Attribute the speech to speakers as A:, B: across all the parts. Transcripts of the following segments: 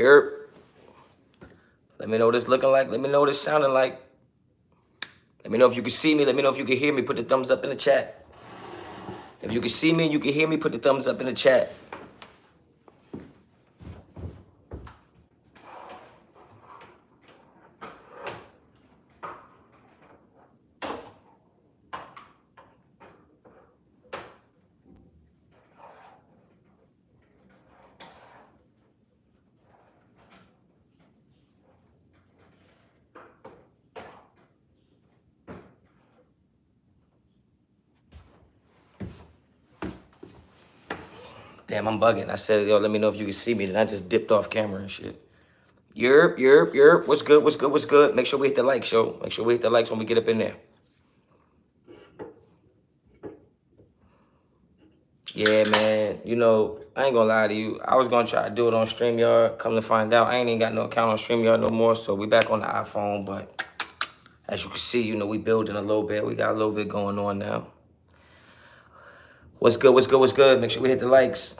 A: Yerp. Let me know what it's looking like. Let me know what it's sounding like. Let me know if you can see me. Let me know if you can hear me. Put the thumbs up in the chat. If you can see me and you can hear me, put the thumbs up in the chat. Damn, I'm bugging. I said, yo, let me know if you can see me. Then I just dipped off camera and shit. Yerp. What's good? What's good? Make sure we hit the likes, yo. Make sure we hit the likes when we get up in there. Yeah, man. You know, I ain't gonna lie to you. I was gonna try to do it on StreamYard. Come to find out, I ain't even got no account on StreamYard no more. So we back on the iPhone. But as you can see, you know, we building a little bit. We got a little bit going on now. What's good? Make sure we hit the likes.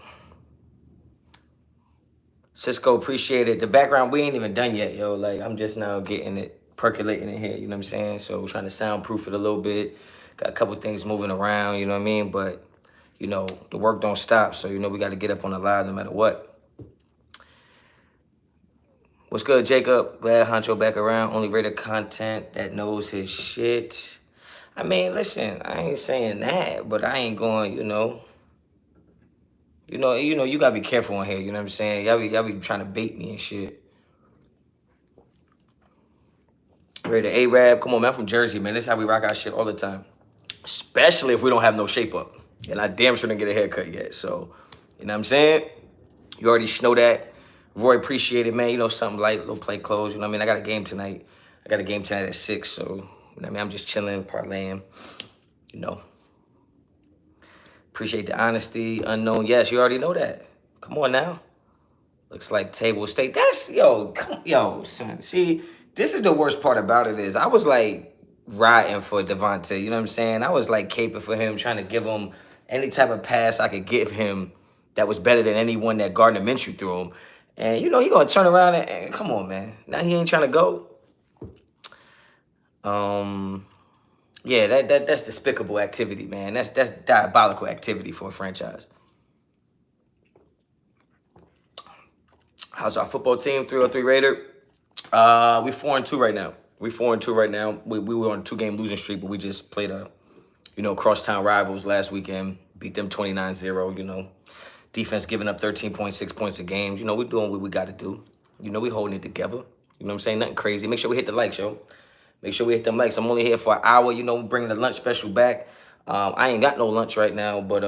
A: Cisco, appreciate it. The background, we ain't even done yet, yo. Like, I'm just now getting it percolating in here, you know what I'm saying? So we're trying to soundproof it a little bit. Got a couple things moving around, you know what I mean? But, you know, the work don't stop. So, you know, we got to get up on the live no matter what. What's good, Jacob? Glad Honcho back around. Only rated content that knows his shit. I mean, listen, I ain't saying that, but I ain't going, you know, you gotta be careful on here, you know what I'm saying? Y'all be trying to bait me and shit. Ready to A-Rab. Come on, man. I'm from Jersey, man. This is how we rock our shit all the time. Especially if we don't have no shape up. And I damn sure didn't get a haircut yet. So, you know what I'm saying? You already know that. Roy, appreciate it, man. You know, something light, little play clothes. You know what I mean? I got a game tonight. At 6. So, you know what I mean? I'm just chilling, parlaying, you know. Appreciate the honesty. Unknown, yes. You already know that. Come on now. Looks like table state. That's, yo, son. See, this is the worst part about it is I was like riding for Devontae, you know what I'm saying? I was like caping for him, trying to give him any type of pass I could give him that was better than anyone that Gardner Minshew threw him. And, you know, he going to turn around and come on, man. Now he ain't trying to go. Yeah, that's despicable activity, man. That's diabolical activity for a franchise. How's our football team? 303 Raider. We 4-2 right now. We 4-2 right now. We were on a 2-game losing streak, but we just played crosstown rivals last weekend. Beat them 29-0, you know. Defense giving up 13.6 points a game. You know, we're doing what we got to do. You know, we holding it together. You know what I'm saying? Nothing crazy. Make sure we hit the likes, yo. Make sure we hit them likes. I'm only here for an hour. You know, we're bringing the lunch special back. I ain't got no lunch right now, but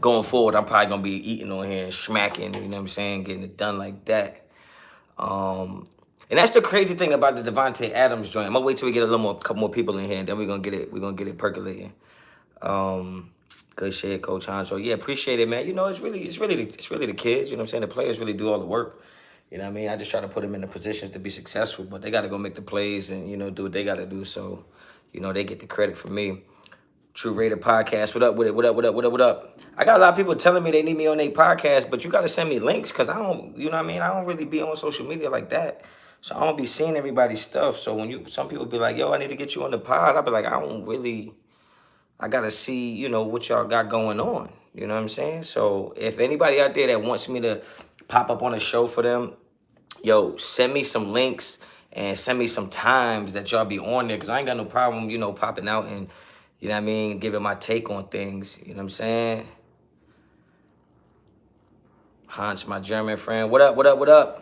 A: going forward, I'm probably going to be eating on here and smacking, you know what I'm saying? Getting it done like that. And that's the crazy thing about the Devontae Adams joint. I'm gonna wait till we get couple more people in here, and then we're gonna get it percolating. Good shit, Coach Honcho. Yeah, appreciate it, man. You know, it's really the kids. You know what I'm saying? The players really do all the work. You know what I mean? I just try to put them in the positions to be successful, but they got to go make the plays and, you know, do what they got to do. So, you know, they get the credit from me. True Raider Podcast. What up with it? What up? I got a lot of people telling me they need me on their podcast, but you got to send me links because I don't, you know what I mean? I don't really be on social media like that. So I don't be seeing everybody's stuff. So when some people be like, yo, I need to get you on the pod, I'll be like, I got to see, you know, what y'all got going on. You know what I'm saying? So if anybody out there that wants me to pop up on a show for them, yo, send me some links and send me some times that y'all be on there because I ain't got no problem, you know, popping out and, you know what I mean, giving my take on things. You know what I'm saying? Hans, my German friend. What up?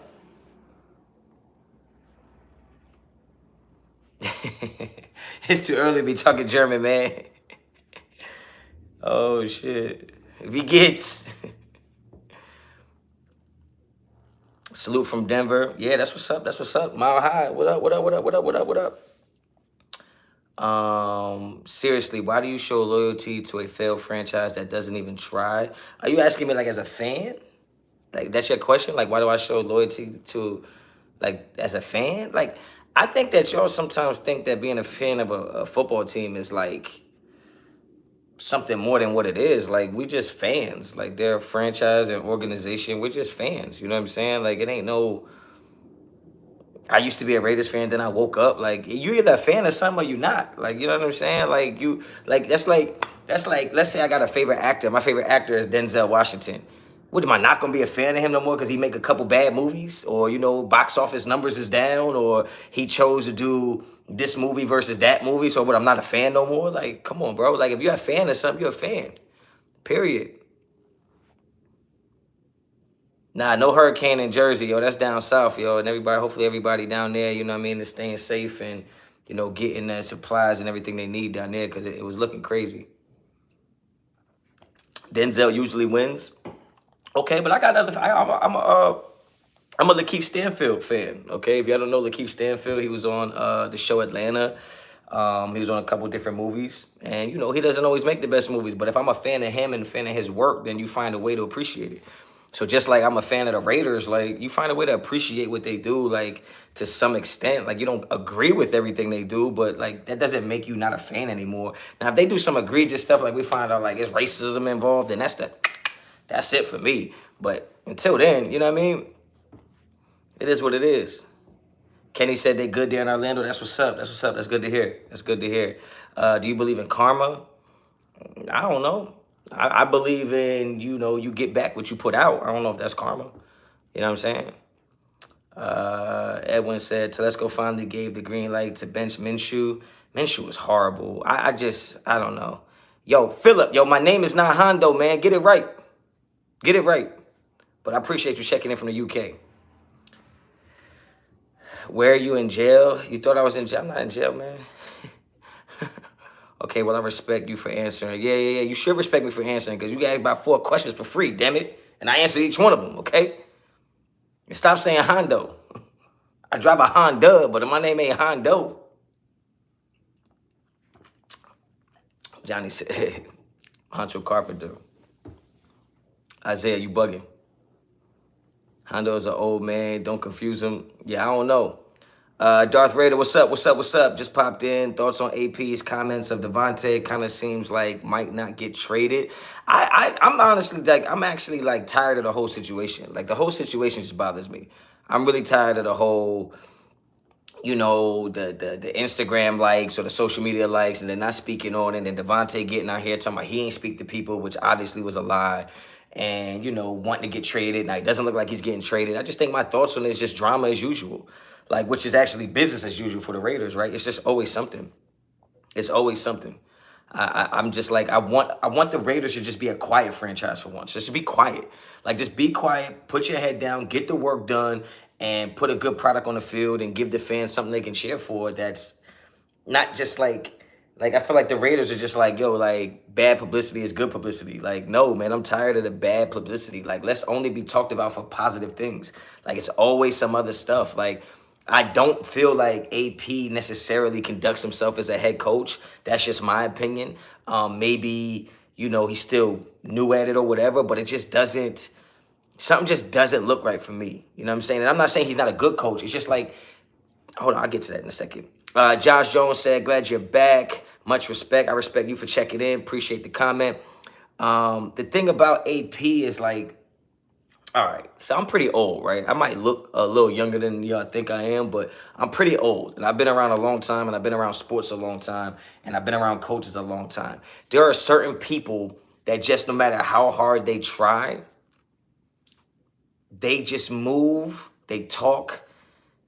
A: It's too early to be talking German, man. Oh, shit. Wie geht's? Salute from Denver. Yeah, that's what's up. Mile High. What up? Seriously, why do you show loyalty to a failed franchise that doesn't even try? Are you asking me like as a fan? Like that's your question? Like why do I show loyalty to like as a fan? Like I think that y'all sometimes think that being a fan of a football team is like something more than what it is. Like, we just fans. Like, they're a franchise and organization. We're just fans. You know what I'm saying? Like, it ain't no. I used to be a Raiders fan, then I woke up. Like, you either a fan of something or you not. Like, you know what I'm saying? Like, that's like let's say I got a favorite actor. My favorite actor is Denzel Washington. What, am I not gonna be a fan of him no more because he make a couple bad movies, or box office numbers is down, or he chose to do this movie versus that movie? So what? I'm not a fan no more. Like, come on, bro. Like, if you're a fan of something, you're a fan. Period. Nah, no hurricane in Jersey, yo. That's down south, yo. And everybody, hopefully everybody down there, you know what I mean, is staying safe and, getting the supplies and everything they need down there, because it was looking crazy. Denzel usually wins. Okay, but I got other. I'm a Lakeith Stanfield fan. Okay, if y'all don't know Lakeith Stanfield, he was on the show Atlanta. He was on a couple different movies, and he doesn't always make the best movies. But if I'm a fan of him and a fan of his work, then you find a way to appreciate it. So just like I'm a fan of the Raiders, like, you find a way to appreciate what they do, like, to some extent. Like, you don't agree with everything they do, but like, that doesn't make you not a fan anymore. Now, if they do some egregious stuff, like we find out like it's racism involved, then that's it for me. But until then, you know what I mean? It is what it is. Kenny said they good there in Orlando. That's what's up. That's what's up. That's good to hear. That's good to hear. Do you believe in karma? I don't know. I believe in, you get back what you put out. I don't know if that's karma. You know what I'm saying? Edwin said, Telesco finally gave the green light to bench Minshew. Minshew was horrible. I don't know. Yo, Philip, my name is not Hondo, man. Get it right. Get it right. But I appreciate you checking in from the UK. Where are you in jail? You thought I was in jail? I'm not in jail, man. Okay, well, I respect you for answering. Yeah. You should respect me for answering, because you asked about 4 questions for free, damn it. And I answered each one of them, okay? And stop saying Hondo. I drive a Honda, but my name ain't Hondo. Johnny said, Honcho Carpenter. Isaiah, you bugging. Hondo is an old man. Don't confuse him. Yeah, I don't know. Darth Raider, what's up? Just popped in. Thoughts on AP's comments of Devontae? Kind of seems like might not get traded. I'm honestly, like, I'm actually, like, tired of the whole situation. Like, the whole situation just bothers me. I'm really tired of the whole, the Instagram likes or the social media likes, and they're not speaking on it. And Devontae getting out here talking about he ain't speak to people, which obviously was a lie. And, wanting to get traded. Now, it doesn't look like he's getting traded. I just think my thoughts on it is just drama as usual. Like, which is actually business as usual for the Raiders, right? It's just always something. It's always something. I'm just like, I want the Raiders to just be a quiet franchise for once. Just be quiet. Like, just be quiet, put your head down, get the work done, and put a good product on the field and give the fans something they can cheer for. That's not just like I feel like the Raiders are just like, yo, like, bad publicity is good publicity. Like, no, man, I'm tired of the bad publicity. Like, let's only be talked about for positive things. Like, it's always some other stuff. Like, I don't feel like AP necessarily conducts himself as a head coach. That's just my opinion. Maybe, he's still new at it or whatever, but it just doesn't, something just doesn't look right for me. You know what I'm saying? And I'm not saying he's not a good coach. It's just like, hold on, I'll get to that in a second. Josh Jones said, glad you're back. Much respect. I respect you for checking in. Appreciate the comment. The thing about AP is, like, all right, so I'm pretty old, right? I might look a little younger than y'all think I am, but I'm pretty old. And I've been around a long time, and I've been around sports a long time, and I've been around coaches a long time. There are certain people that just, no matter how hard they try, they just move, they talk,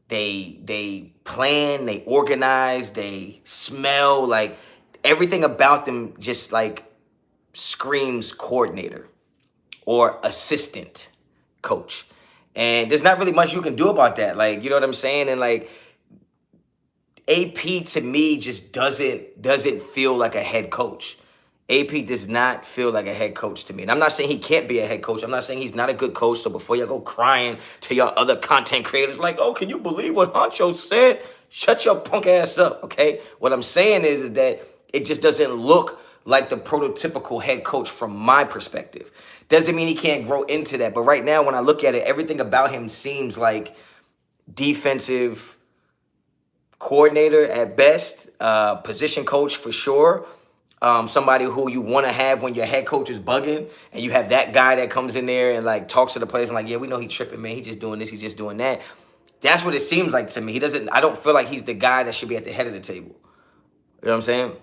A: they plan, they organize, they smell, like, everything about them just, like, screams coordinator or assistant coach. And there's not really much you can do about that. Like, you know what I'm saying? And, like, AP to me just doesn't feel like a head coach. AP does not feel like a head coach to me. And I'm not saying he can't be a head coach. I'm not saying he's not a good coach. So before y'all go crying to y'all other content creators like, oh, can you believe what Honcho said? Shut your punk ass up, okay? What I'm saying is that it just doesn't look like the prototypical head coach from my perspective. Doesn't mean he can't grow into that. But right now, when I look at it, everything about him seems like defensive coordinator at best, position coach for sure. somebody who you want to have when your head coach is bugging, and you have that guy that comes in there and like talks to the players and like, yeah, we know he tripping, man. He just doing this, he just doing that. That's what it seems like to me. He doesn't. I don't feel like he's the guy that should be at the head of the table. You know what I'm saying?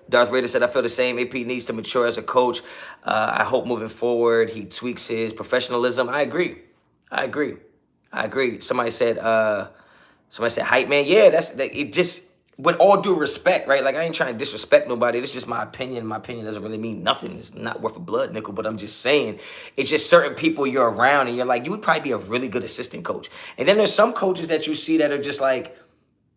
A: Darth Vader said, I feel the same. AP needs to mature as a coach. I hope moving forward he tweaks his professionalism. I agree. Somebody said, hype man. Yeah, it just, with all due respect, right? Like, I ain't trying to disrespect nobody. It's just my opinion. My opinion doesn't really mean nothing. It's not worth a blood nickel, but I'm just saying, it's just certain people you're around and you're like, you would probably be a really good assistant coach. And then there's some coaches that you see that are just like,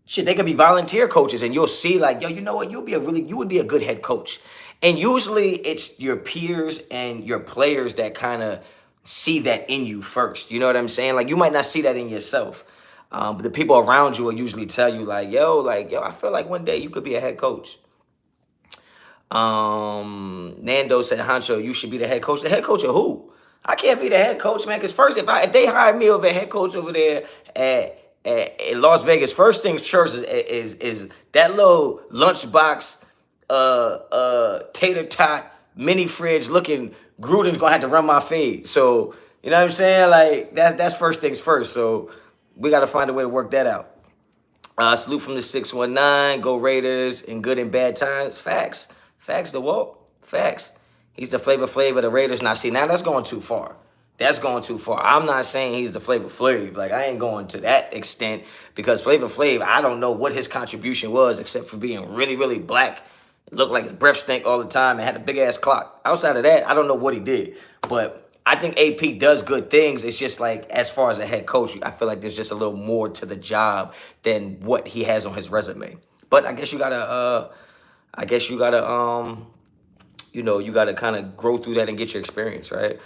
A: shit, they could be volunteer coaches, and you'll see like, yo, you know what? You would be a good head coach. And usually it's your peers and your players that kind of see that in you first. You know what I'm saying? Like, you might not see that in yourself. But the people around you will usually tell you like, yo, I feel like one day you could be a head coach. Nando said, Honcho, you should be the head coach. The head coach of who? I can't be the head coach, man, because first, if they hire me over a head coach over there in Las Vegas, first things first is that little lunchbox, tater tot, mini fridge looking Gruden's gonna have to run my fade. So you know what I'm saying? Like that's first things first. So we got to find a way to work that out. Salute from the 619. Go Raiders in good and bad times. Facts, DeWalt. Facts. He's the Flavor Flav of the Raiders. Now see, now that's going too far. That's going too far. I'm not saying he's the Flavor Flav. Like, I ain't going to that extent because Flavor Flav, I don't know what his contribution was except for being really, really black. It looked like his breath stank all the time and had a big-ass clock. Outside of that, I don't know what he did. But I think AP does good things. It's just like, as far as a head coach, I feel like there's just a little more to the job than what he has on his resume. But I guess you gotta, you gotta kind of grow through that and get your experience, right?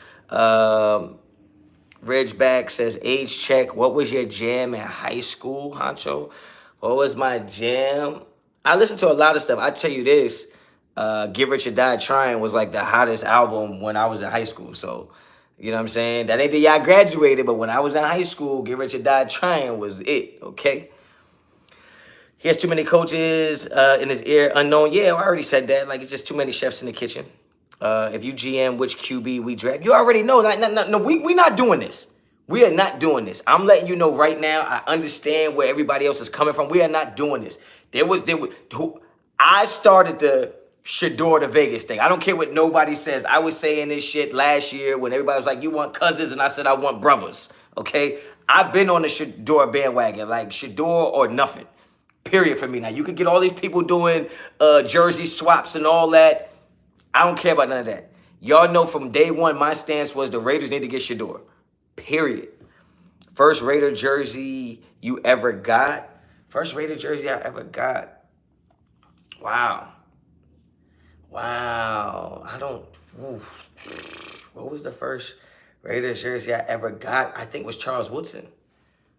A: Ridgeback says, age check. What was your jam in high school, Honcho? What was my jam? I listened to a lot of stuff. I tell you this, Get Rich or Die Trying was like the hottest album when I was in high school. So, you know what I'm saying? That ain't the year I graduated, but when I was in high school, Get Rich or Die Trying was it, okay? He has too many coaches in his ear. Unknown. Yeah, I already said that. Like, it's just too many chefs in the kitchen. If you GM which QB we draft, you already know. No, we not doing this. We are not doing this. I'm letting you know right now. I understand where everybody else is coming from. We are not doing this. I started the Shador to Vegas thing. I don't care what nobody says. I was saying this shit last year when everybody was like, you want cousins? And I said, I want brothers. Okay? I've been on the Shador bandwagon. Like, Shador or nothing. Period for me. Now, you could get all these people doing jersey swaps and all that. I don't care about none of that. Y'all know from day one, my stance was the Raiders need to get Shador. Period. First Raider jersey you ever got? First Raider jersey I ever got. Wow. What was the first Raiders jersey I ever got? I think it was Charles Woodson,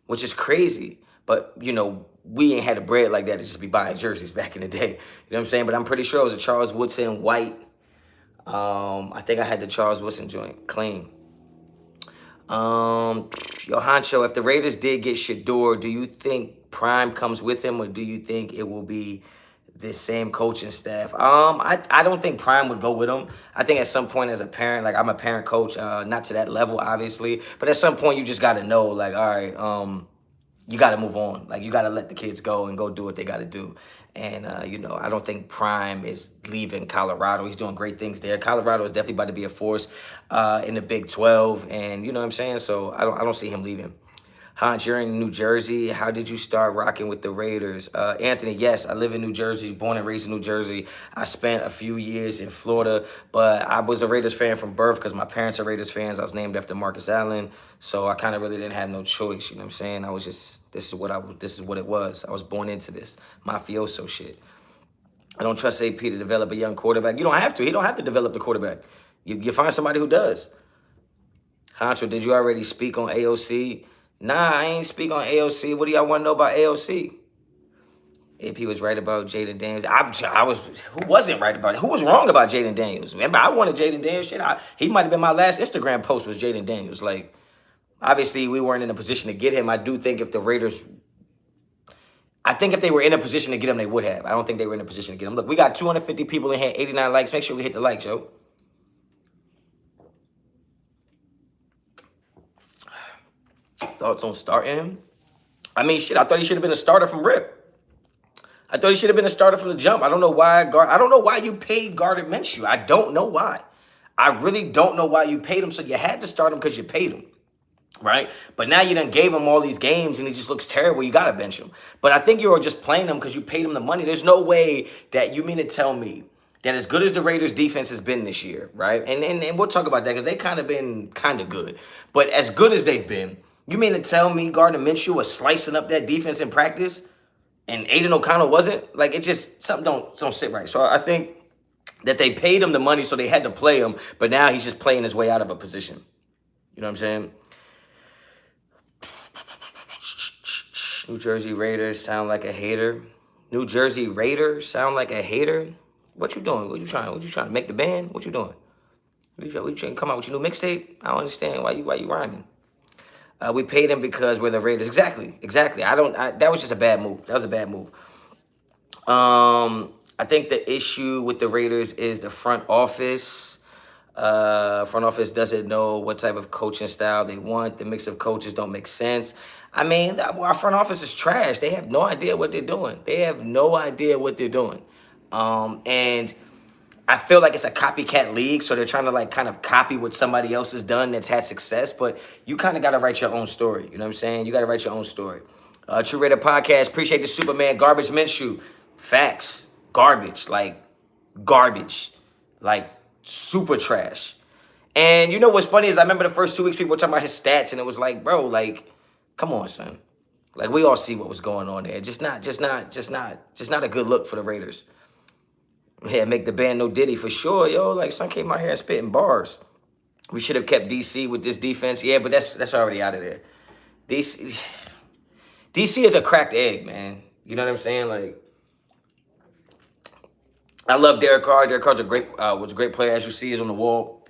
A: which is crazy. But, you know, we ain't had the bread like that to just be buying jerseys back in the day. You know what I'm saying? But I'm pretty sure it was a Charles Woodson white. I think I had the Charles Woodson joint clean. Yo, Honcho, if the Raiders did get Shador, do you think Prime comes with him, or do you think it will be the same coaching staff? I don't think Prime would go with him. I think at some point as a parent, like I'm a parent coach, not to that level, obviously, but at some point you just got to know, like, all right, you got to move on. Like, you got to let the kids go and go do what they got to do. And, I don't think Prime is leaving Colorado. He's doing great things there. Colorado is definitely about to be a force in the Big 12. And you know what I'm saying? So I don't see him leaving. Hans, you're in New Jersey. How did you start rocking with the Raiders? Anthony, yes, I live in New Jersey, born and raised in New Jersey. I spent a few years in Florida, but I was a Raiders fan from birth because my parents are Raiders fans. I was named after Marcus Allen, so I kind of really didn't have no choice. You know what I'm saying? I was just, this is what it was. I was born into this mafioso shit. I don't trust AP to develop a young quarterback. You don't have to. He don't have to develop the quarterback. You find somebody who does. Honcho, did you already speak on AOC? Nah, I ain't speak on AOC. What do y'all want to know about AOC? AP was right about Jaden Daniels. Who wasn't right about it? Who was wrong about Jaden Daniels? Remember, I wanted Jaden Daniels. Shit, he might have been my last Instagram post was Jaden Daniels. Like, obviously, we weren't in a position to get him. I do think if the Raiders, I think if they were in a position to get him, they would have. I don't think they were in a position to get him. Look, we got 250 people in here, 89 likes. Make sure we hit the likes, yo. Thoughts on starting him? I mean, shit, I thought he should have been a starter from rip. I thought he should have been a starter from the jump. I don't know why you paid Gardner Minshew. I don't know why. I really don't know why you paid him. So you had to start him because you paid him, right? But now you done gave him all these games and he just looks terrible. You got to bench him. But I think you were just playing him because you paid him the money. There's no way that you mean to tell me that as good as the Raiders defense has been this year, right? And we'll talk about that because they kind of been kind of good. But as good as they've been, you mean to tell me Gardner Minshew was slicing up that defense in practice and Aiden O'Connell wasn't? Like, it just, something don't sit right. So I think that they paid him the money, so they had to play him, but now he's just playing his way out of a position. You know what I'm saying? New Jersey Raiders sound like a hater. New Jersey Raiders sound like a hater. What you doing? What you trying to make the band? What you doing? What you trying to come out with your new mixtape? I don't understand why you rhyming. We paid him because we're the Raiders. Exactly. That was just a bad move. That was a bad move. I think the issue with the Raiders is the front office. Front office doesn't know what type of coaching style they want. The mix of coaches don't make sense. I mean, our front office is trash. They have no idea what they're doing. And I feel like it's a copycat league, so they're trying to like kind of copy what somebody else has done that's had success, but you kind of got to write your own story. You know what I'm saying? You got to write your own story. True Raider Podcast, appreciate the Superman. Garbage Minshew. Facts. Garbage. Like super trash. And you know what's funny is I remember the first 2 weeks people were talking about his stats, and it was like, bro, like, come on, son. Like, we all see what was going on there. Just not a good look for the Raiders. Yeah, make the band no Diddy for sure, yo. Like, son came out here and spitting bars. We should have kept DC with this defense. Yeah, but that's already out of there. DC is a cracked egg, man. You know what I'm saying? Like, I love Derek Carr. Derek Carr's was a great player, as you see, is on the wall.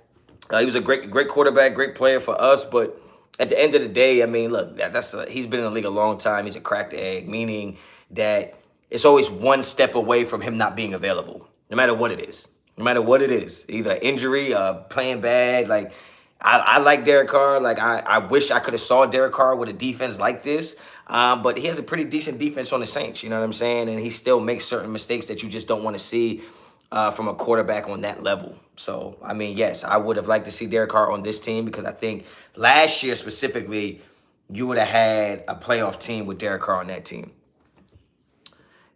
A: He was a great quarterback, great player for us. But at the end of the day, I mean, look, he's been in the league a long time. He's a cracked egg, meaning that it's always one step away from him not being available. No matter what it is. Either injury, playing bad. Like, I like Derek Carr. Like, I wish I could have saw Derek Carr with a defense like this. But he has a pretty decent defense on the Saints, you know what I'm saying? And he still makes certain mistakes that you just don't want to see from a quarterback on that level. So, I mean, yes, I would have liked to see Derek Carr on this team because I think last year specifically, you would have had a playoff team with Derek Carr on that team.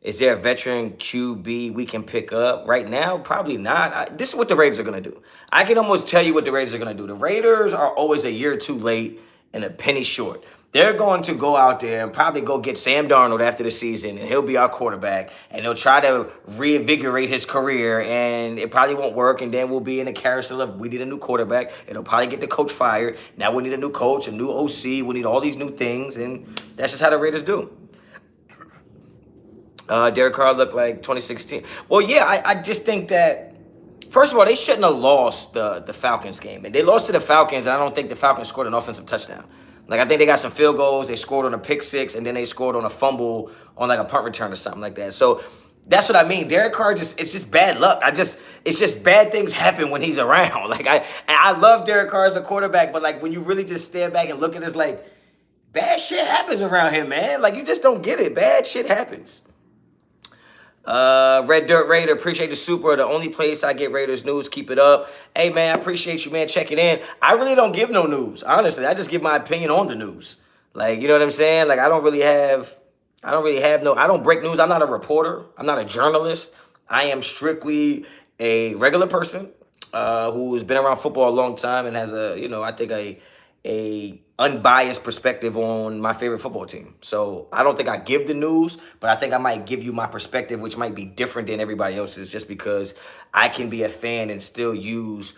A: Is there a veteran QB we can pick up? Right now, probably not. This is what the Raiders are going to do. I can almost tell you what the Raiders are going to do. The Raiders are always a year too late and a penny short. They're going to go out there and probably go get Sam Darnold after the season, and he'll be our quarterback, and they'll try to reinvigorate his career, and it probably won't work, and then we'll be in a carousel of we need a new quarterback. It'll probably get the coach fired. Now we need a new coach, a new OC. We need all these new things, and that's just how the Raiders do. Derek Carr looked like 2016. Well, yeah, I just think that, first of all, they shouldn't have lost the Falcons game. And they lost to the Falcons, and I don't think the Falcons scored an offensive touchdown. Like, I think they got some field goals. They scored on a pick six, and then they scored on a fumble on, like, a punt return or something like that. So that's what I mean. Derek Carr it's just bad luck. It's just bad things happen when he's around. Like, I love Derek Carr as a quarterback, but, like, when you really just stand back and look at this, like, bad shit happens around him, man. Like, you just don't get it. Bad shit happens. Red Dirt Raider, appreciate the super. The only place I get Raiders news. Keep it up. Hey, man, I appreciate you, man, checking in. I really don't give no news, honestly. I just give my opinion on the news. Like, you know what I'm saying? Like, I don't break news. I'm not a reporter. I'm not a journalist. I am strictly a regular person who has been around football a long time and has a unbiased perspective on my favorite football team. So I don't think I give the news, but I think I might give you my perspective, which might be different than everybody else's, just because I can be a fan and still use,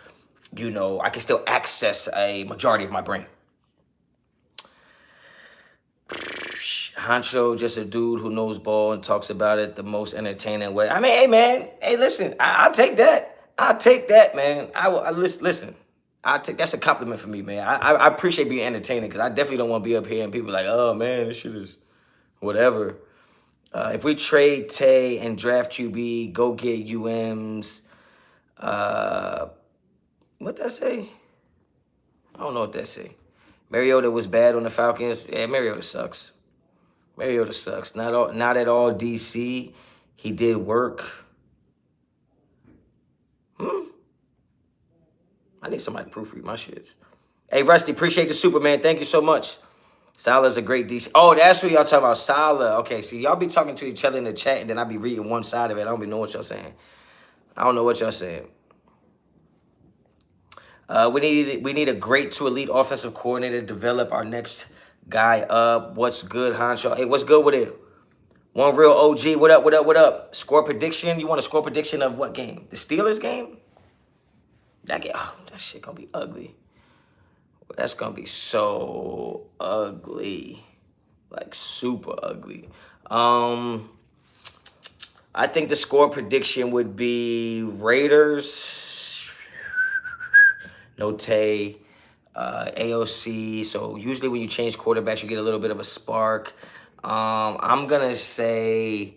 A: I can still access a majority of my brain. Honcho, just a dude who knows ball and talks about it the most entertaining way. I mean, hey, man. Hey, listen, I'll take that. I'll take that, man. Listen. That's a compliment for me, man. I appreciate being entertaining because I definitely don't want to be up here and people like, oh, man, this shit is whatever. If we trade Tay and draft QB, go get UM's. What that say? I don't know what that say. Mariota was bad on the Falcons. Yeah, Mariota sucks. Mariota sucks. Not at all DC. He did work. I need somebody to proofread my shits. Hey, Rusty, appreciate the Superman. Thank you so much. Salah's a great DC. Oh, that's what y'all talking about, Salah. Okay, see, y'all be talking to each other in the chat, and then I be reading one side of it. I don't be knowing what y'all saying. I don't know what y'all saying. We need a great to elite offensive coordinator to develop our next guy up. What's good, Honcho? Hey, what's good with it? One real OG. What up, what up, what up? Score prediction? You want a score prediction of what game? The Steelers game? That game, oh, that shit gonna be ugly. That's gonna be so ugly. Like super ugly. I think the score prediction would be Raiders, no Tay, AOC. So usually when you change quarterbacks, you get a little bit of a spark. I'm gonna say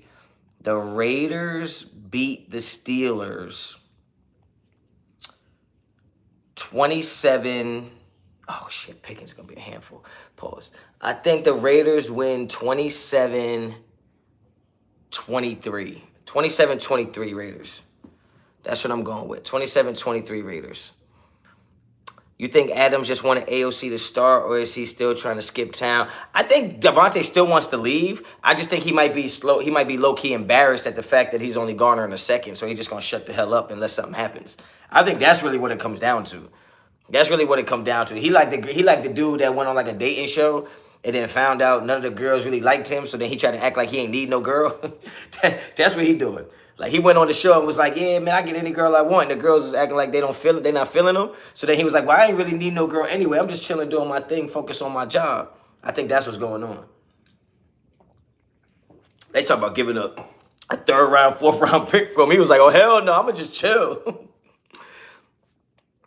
A: the Raiders beat the Steelers 27. Oh shit, Pickens is gonna be a handful. Pause. I think the Raiders win 27-23. 27-23 Raiders. That's what I'm going with. 27-23 Raiders. You think Adams just wanted AOC to start, or is he still trying to skip town? I think Devontae still wants to leave. I just think he might be slow. He might be low-key embarrassed at the fact that he's only garnering a second, so he's just going to shut the hell up unless something happens. I think that's really what it comes down to. That's really what it comes down to. He like the dude that went on like a dating show and then found out none of the girls really liked him, so then he tried to act like he ain't need no girl. That's what he doing. Like he went on the show and was like, "Yeah, man, I get any girl I want." And the girls was acting like they don't feel it, they not feeling him. So then he was like, "Well, I ain't really need no girl anyway. I'm just chilling, doing my thing, focus on my job." I think that's what's going on. They talk about giving up a 3rd round, 4th round pick from him. He was like, "Oh hell no, I'ma just chill."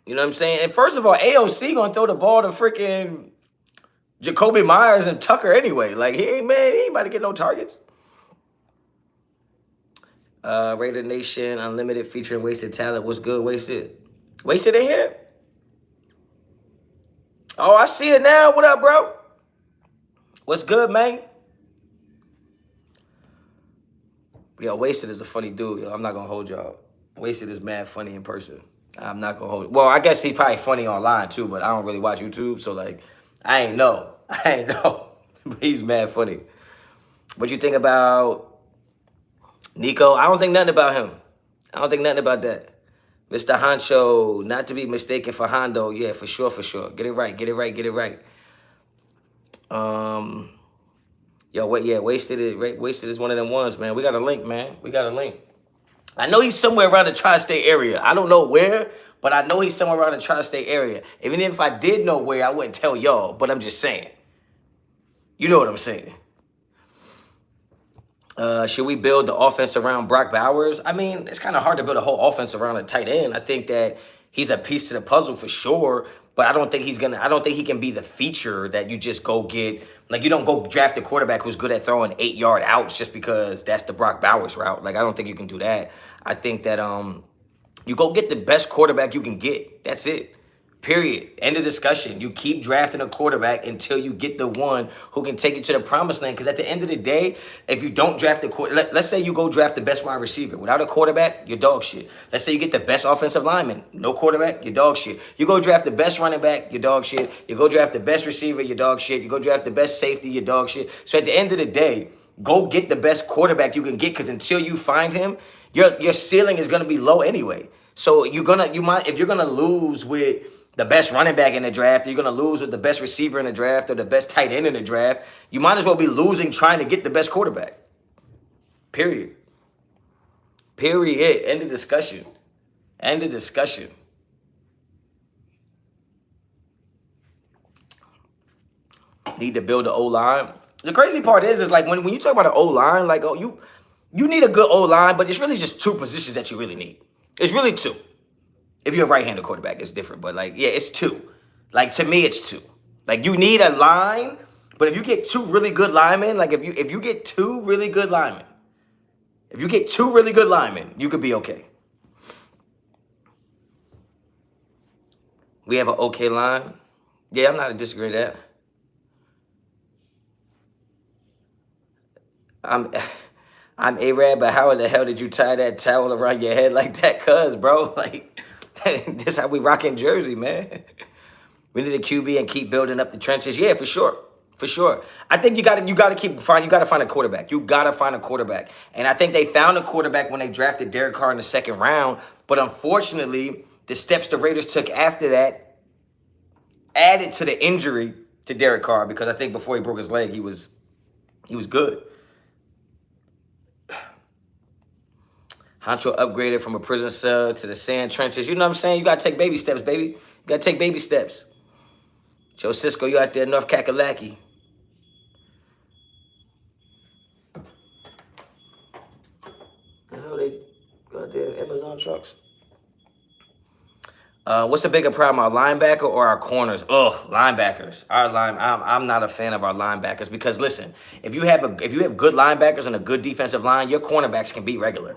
A: You know what I'm saying? And first of all, AOC gonna throw the ball to freaking Jacoby Myers and Tucker anyway. Like he ain't about to get no targets. Raider Nation, Unlimited featuring Wasted Talent. What's good, Wasted? Wasted in here? Oh, I see it now. What up, bro? What's good, man? Yo, Wasted is a funny dude. Yo. I'm not going to hold y'all. Wasted is mad funny in person. I'm not going to hold it. Well, I guess he's probably funny online, too, but I don't really watch YouTube, so, like, I ain't know. But he's mad funny. What you think about Nico? I don't think nothing about him. I don't think nothing about that. Mr. Honcho, not to be mistaken for Hondo. Yeah, for sure, for sure. Get it right, get it right, get it right. Yo, wait, yeah, Wasted is one of them ones, man. We got a link, man. We got a link. I know he's somewhere around the tri-state area. I don't know where, but I know he's somewhere around the tri-state area. Even if I did know where, I wouldn't tell y'all, but I'm just saying. You know what I'm saying. Should we build the offense around Brock Bowers? I mean, it's kind of hard to build a whole offense around a tight end. I think that he's a piece to the puzzle for sure, but I don't think he can be the feature that you just go get. Like, you don't go draft a quarterback who's good at throwing 8-yard outs just because that's the Brock Bowers route. Like, I don't think you can do that. I think that you go get the best quarterback you can get. That's it. Period. End of discussion. You keep drafting a quarterback until you get the one who can take you to the promised land. Because at the end of the day, if you don't draft the quarterback, let's say you go draft the best wide receiver. Without a quarterback, you're dog shit. Let's say you get the best offensive lineman. No quarterback, you're dog shit. You go draft the best running back, you're dog shit. You go draft the best receiver, you're dog shit. You go draft the best safety, you're dog shit. So at the end of the day, go get the best quarterback you can get, because until you find him, your ceiling is going to be low anyway. So if you're going to lose with the best running back in the draft, or you're going to lose with the best receiver in the draft or the best tight end in the draft, you might as well be losing trying to get the best quarterback. Period. Period. End of discussion. End of discussion. Need to build the O-line. The crazy part is like when you talk about an O-line, like, oh, you need a good O-line, but it's really just 2 positions that you really need. It's really 2. If you're a right-handed quarterback, it's different. But, like, yeah, it's 2. Like, to me, it's 2. Like, you need a line But if you get two really good linemen, like if you get two really good linemen, you could be okay. We have an okay line. Yeah, I'm not disagreeing with that. I'm A-Rab, but how in the hell did you tie that towel around your head like that? Cuz, bro, like, this how we rocking Jersey, man. We need a QB and keep building up the trenches. Yeah, for sure. For sure. I think you gotta find a quarterback. You gotta find a quarterback. And I think they found a quarterback when they drafted Derek Carr in the second round. But unfortunately, the steps the Raiders took after that added to the injury to Derek Carr, because I think before he broke his leg, he was good. Honcho upgraded from a prison cell to the sand trenches. You know what I'm saying? You got to take baby steps, baby. You got to take baby steps. Joe Cisco, you out there in North Kakalaki. The hell they got there? Amazon trucks. What's the bigger problem, our linebacker or our corners? Ugh, linebackers. I'm not a fan of our linebackers because listen, if you have good linebackers and a good defensive line, your cornerbacks can be regular.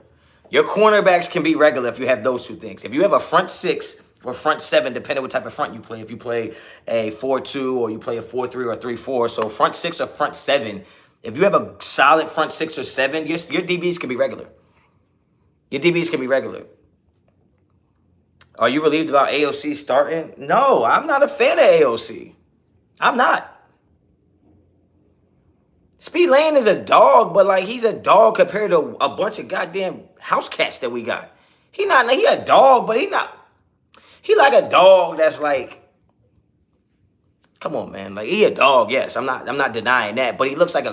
A: Your cornerbacks can be regular if you have those two things. If you have a front six or front seven, depending what type of front you play. If you play a 4-2 or you play a 4-3 or a 3-4, so front six or front seven. If you have a solid front six or seven, your DBs can be regular. Your DBs can be regular. Are you relieved about AOC starting? No, I'm not a fan of AOC. I'm not. Speed Lane is a dog, but like he's a dog compared to a bunch of goddamn house cats that we got. He a dog, but he like a dog that's like, come on, man. Like he a dog, yes. I'm not denying that, but he looks like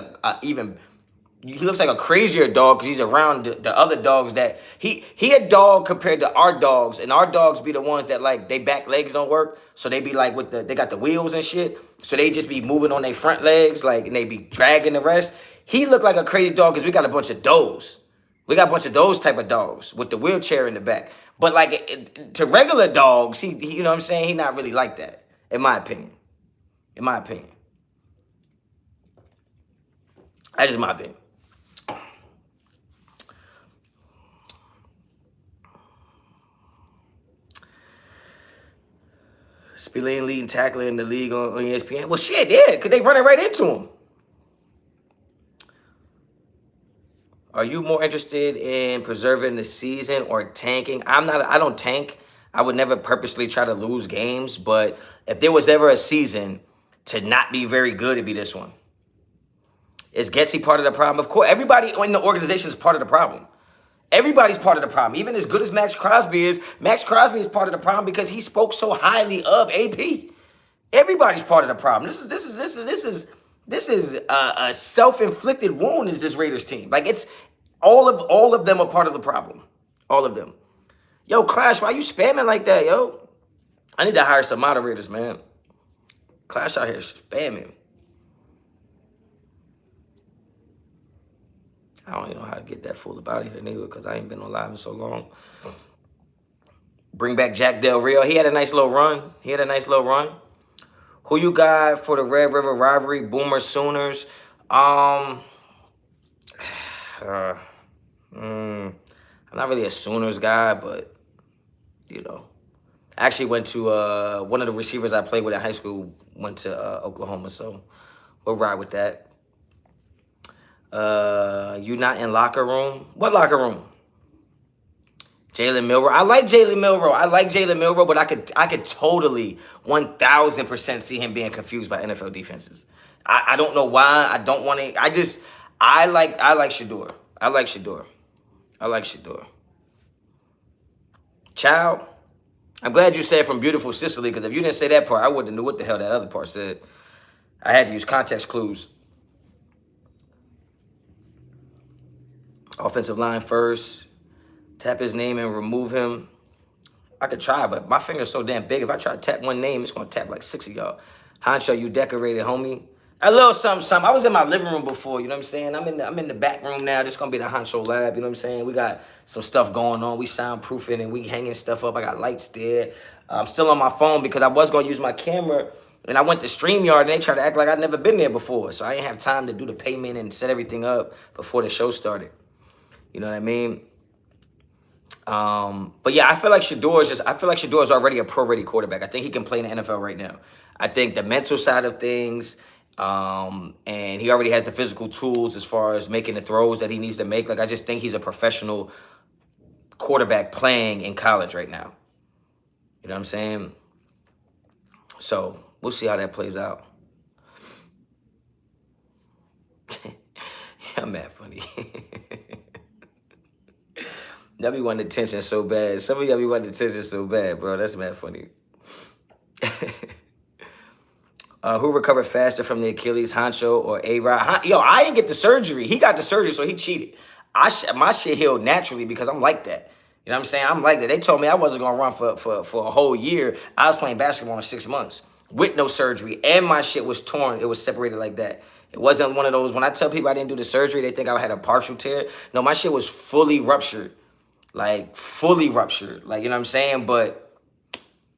A: he looks like a crazier dog because he's around the other dogs that he a dog compared to our dogs, and our dogs be the ones that like they back legs don't work, so they be like they got the wheels and shit, so they just be moving on their front legs like, and they be dragging the rest. He looked like a crazy dog because we got a bunch of those. We got a bunch of those type of dogs with the wheelchair in the back. But like to regular dogs, he you know what I'm saying, he not really like that, in my opinion. That's just my opinion. Spillane leading tackler in the league on ESPN. Well, shit, yeah, because they run it right into him. Are you more interested in preserving the season or tanking? I don't tank. I would never purposely try to lose games, but if there was ever a season to not be very good, it'd be this one. Is Getsy part of the problem? Of course, everybody in the organization is part of the problem. Everybody's part of the problem. Even as good as Max Crosby is part of the problem because he spoke so highly of AP. Everybody's part of the problem. This is a self-inflicted wound. Is this Raiders team? Like it's all of them are part of the problem. All of them. Yo, Clash, why you spamming like that, yo? I need to hire some moderators, man. Clash out here spamming. I don't even know how to get that fool up out of here, nigga, because I ain't been on live in so long. Bring back Jack Del Rio. He had a nice little run. Who you got for the Red River rivalry? Boomer Sooners. I'm not really a Sooners guy, but, you know. I actually went to, one of the receivers I played with in high school went to Oklahoma, so we'll ride with that. You not in locker room? What locker room? Jalen Milroe. I like Jalen Milroe, but I could totally 1,000% see him being confused by NFL defenses. I don't know why. I don't want to. I like Shador. I like Shador. Ciao. I'm glad you said from beautiful Sicily, because if you didn't say that part, I wouldn't have knew what the hell that other part said. I had to use context clues. Offensive line first. Tap his name and remove him. I could try, but my finger's so damn big. If I try to tap one name, it's going to tap like 6 of y'all. Honcho, you decorated, homie. A little something. I was in my living room before, you know what I'm saying? I'm in the back room now. This is going to be the Honcho lab, you know what I'm saying? We got some stuff going on. We soundproofing and we hanging stuff up. I got lights there. I'm still on my phone because I was going to use my camera And I went to StreamYard and they tried to act like I'd never been there before. So I didn't have time to do the payment and set everything up before the show started. You know what I mean? But yeah, I feel like Shador is already a pro-ready quarterback. I think he can play in the NFL right now. I think the mental side of things, and he already has the physical tools as far as making the throws that he needs to make. Like, I just think he's a professional quarterback playing in college right now. You know what I'm saying? So we'll see how that plays out. Yeah, I'm mad funny. Y'all be wanting attention so bad. Some of y'all be wanting attention so bad, bro. That's mad funny. Who recovered faster from the Achilles, Honcho or A-Rod? Yo, I didn't get the surgery. He got the surgery, so he cheated. My shit healed naturally because I'm like that. You know what I'm saying? I'm like that. They told me I wasn't going to run for a whole year. I was playing basketball in 6 months with no surgery, and my shit was torn. It was separated like that. It wasn't one of those, when I tell people I didn't do the surgery, they think I had a partial tear. No, my shit was fully ruptured. Like, fully ruptured. Like, you know what I'm saying? But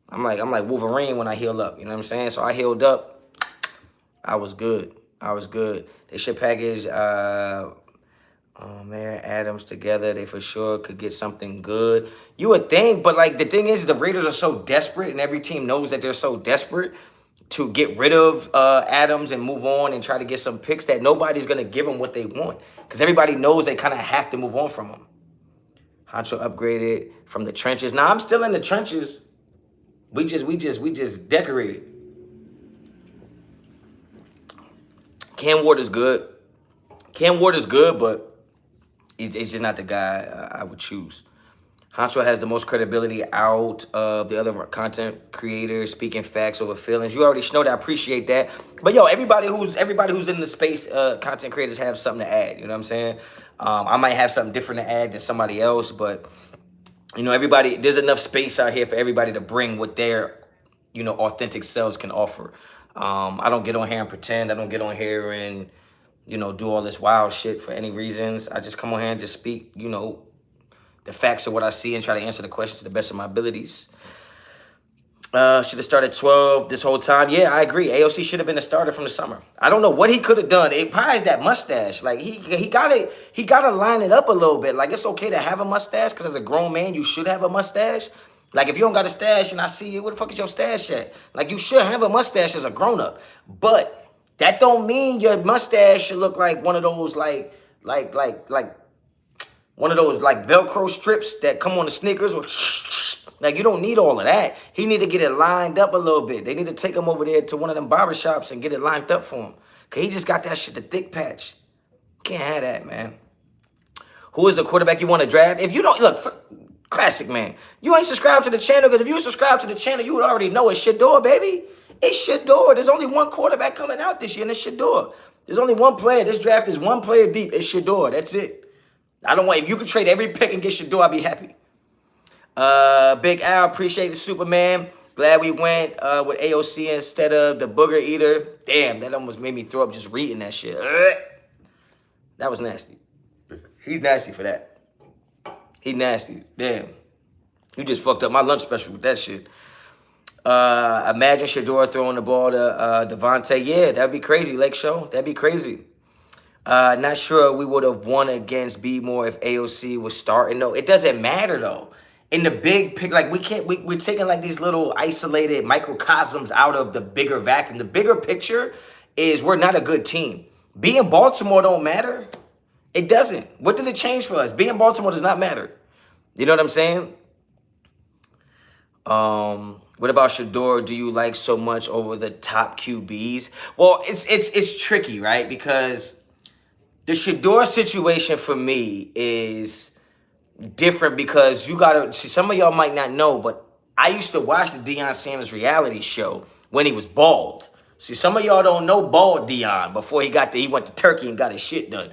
A: I'm like Wolverine when I heal up. You know what I'm saying? So I healed up. I was good. They should package Mayor Adams together. They for sure could get something good. You would think, but like the thing is, the Raiders are so desperate, and every team knows that they're so desperate to get rid of Adams and move on and try to get some picks that nobody's gonna give them what they want because everybody knows they kind of have to move on from them. Honcho upgraded from the trenches. Now I'm still in the trenches. We just decorated. Cam Ward is good. But he's just not the guy I would choose. Honcho has the most credibility out of the other content creators, speaking facts over feelings. You already know that. I appreciate that. But yo, everybody who's in the space, content creators have something to add. You know what I'm saying? I might have something different to add than somebody else, but you know, everybody, there's enough space out here for everybody to bring what their, you know, authentic selves can offer. I don't get on here and pretend. I don't get on here and, you know, do all this wild shit for any reasons. I just come on here and just speak, you know, the facts of what I see and try to answer the questions to the best of my abilities. Should have started 12 this whole time. Yeah, I agree. AOC should have been a starter from the summer. I don't know what he could have done. It probably is that mustache. Like he gotta line it up a little bit. Like, it's okay to have a mustache because as a grown man, you should have a mustache. Like, if you don't got a stash and I see you, where the fuck is your stash at? Like, you should have a mustache as a grown-up. But that don't mean your mustache should look like one of those, like one of those, like, Velcro strips that come on the sneakers. Like, you don't need all of that. He need to get it lined up a little bit. They need to take him over there to one of them barbershops and get it lined up for him. Because he just got that shit, the thick patch. Can't have that, man. Who is the quarterback you want to draft? If you don't, look, classic, man. You ain't subscribed to the channel, because if you subscribe to the channel, you would already know it's Shador, baby. It's Shador. There's only one quarterback coming out this year, and it's Shador. There's only one player. This draft is one player deep. It's Shador. That's it. I don't want, if you could trade every pick and get Shador, I'd be happy. Big Al, appreciate the Superman. Glad we went with AOC instead of the booger eater. Damn, that almost made me throw up just reading that shit. That was nasty. He's nasty for that. He nasty. Damn. You just fucked up my lunch special with that shit. Imagine Shador throwing the ball to Devontae. Yeah, that'd be crazy, Lake Show. That'd be crazy. Not sure we would have won against B-More if AOC was starting, though. It doesn't matter, though. In the big pic, like, we're taking, like, these little isolated microcosms out of the bigger vacuum. The bigger picture is we're not a good team. Being Baltimore don't matter. It doesn't. What did it change for us? Being Baltimore does not matter. You know what I'm saying? What about Shador? Do you like so much over the top QBs? Well, it's tricky, right? Because the Shador situation for me is different because you gotta see, some of y'all might not know, but I used to watch the Deion Sanders reality show when he was bald. See, some of y'all don't know bald Deion before he went to Turkey and got his shit done.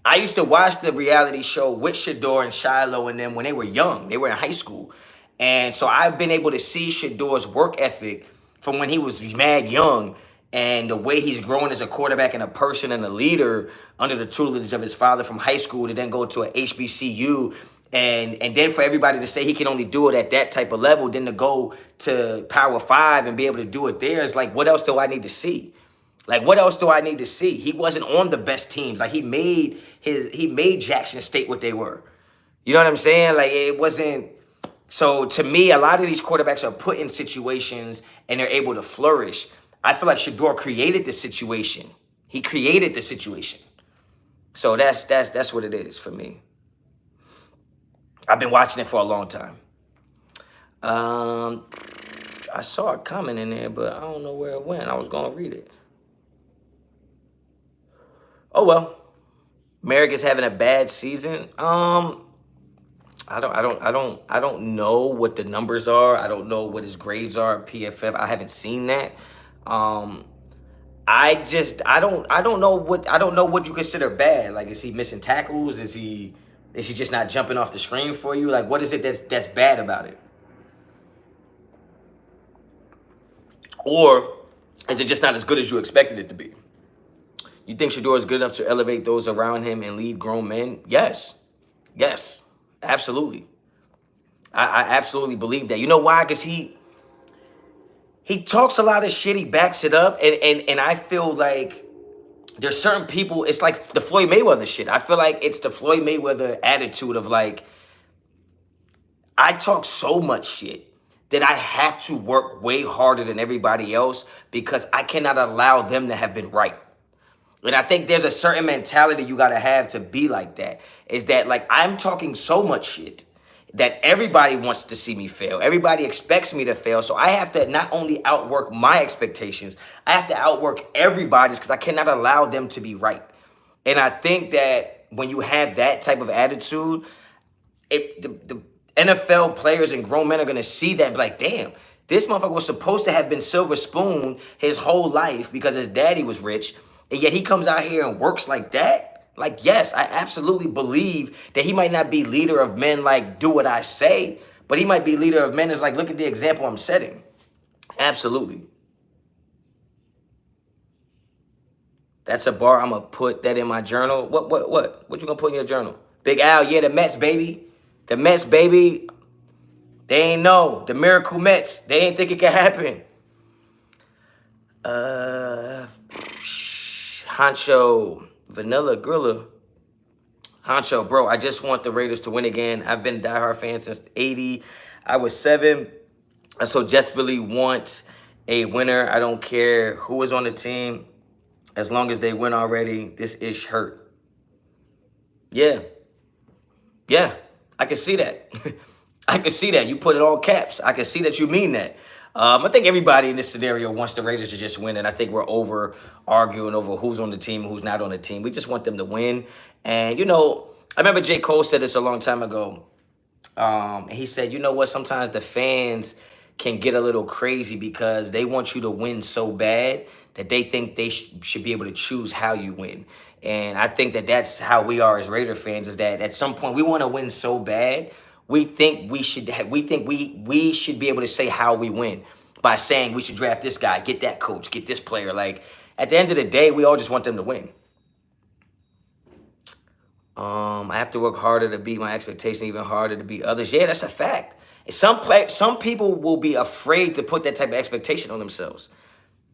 A: I used to watch the reality show with Shador and Shiloh and them when they were young. They were in high school. And so I've been able to see Shador's work ethic from when he was mad young and the way he's grown as a quarterback and a person and a leader under the tutelage of his father from high school to then go to a HBCU And then for everybody to say he can only do it at that type of level, then to go to Power 5 and be able to do it there is like, what else do I need to see? Like, what else do I need to see? He wasn't on the best teams. Like, he made Jackson State what they were. You know what I'm saying? Like, it wasn't. So to me, a lot of these quarterbacks are put in situations and they're able to flourish. I feel like Shador created the situation. He created the situation. So that's what it is for me. I've been watching it for a long time. I saw a comment in there, but I don't know where it went. I was gonna read it. Oh well. Merrick is having a bad season. I don't know what the numbers are. I don't know what his grades are at PFF. I haven't seen that. I don't know what you consider bad. Like, is he missing tackles? Is he just not jumping off the screen for you? Like, what is it that's bad about it? Or is it just not as good as you expected it to be? You think Shador is good enough to elevate those around him and lead grown men? Yes. Yes. Absolutely. I absolutely believe that. You know why? Because he talks a lot of shit. He backs it up. And I feel like there's certain people, it's like the Floyd Mayweather shit. I feel like it's the Floyd Mayweather attitude of like, I talk so much shit that I have to work way harder than everybody else because I cannot allow them to have been right. And I think there's a certain mentality you got to have to be like that. Is that like I'm talking so much shit that everybody wants to see me fail. Everybody expects me to fail. So I have to not only outwork my expectations, I have to outwork everybody's because I cannot allow them to be right. And I think that when you have that type of attitude, the NFL players and grown men are going to see that and be like, damn, this motherfucker was supposed to have been silver spoon his whole life because his daddy was rich. And yet he comes out here and works like that. Like, yes, I absolutely believe that he might not be leader of men like do what I say, but he might be leader of men as like, look at the example I'm setting. Absolutely. That's a bar. I'm going to put that in my journal. What you going to put in your journal? Big Al, yeah, the Mets, baby. The Mets, baby. They ain't know. The Miracle Mets. They ain't think it could happen. Honcho, Vanilla Grilla. Honcho, bro, I just want the Raiders to win again. I've been a diehard fan since '80. I was 7. I so desperately want a winner. I don't care who is on the team. As long as they win already, this ish hurt. Yeah. Yeah, I can see that. I can see that. You put it all caps. I can see that you mean that. I think everybody in this scenario wants the Raiders to just win, and I think we're over arguing over who's on the team and who's not on the team. We just want them to win. And, you know, I remember J. Cole said this a long time ago. He said, you know what, sometimes the fans can get a little crazy because they want you to win so bad that they think they should be able to choose how you win. And I think that that's how we are as Raider fans, is that at some point we want to win so bad. We think we should be able to say how we win by saying we should draft this guy, get that coach, get this player. Like, at the end of the day, we all just want them to win. I have to work harder to beat my expectations, even harder to beat others. Yeah, that's a fact. Some people will be afraid to put that type of expectation on themselves.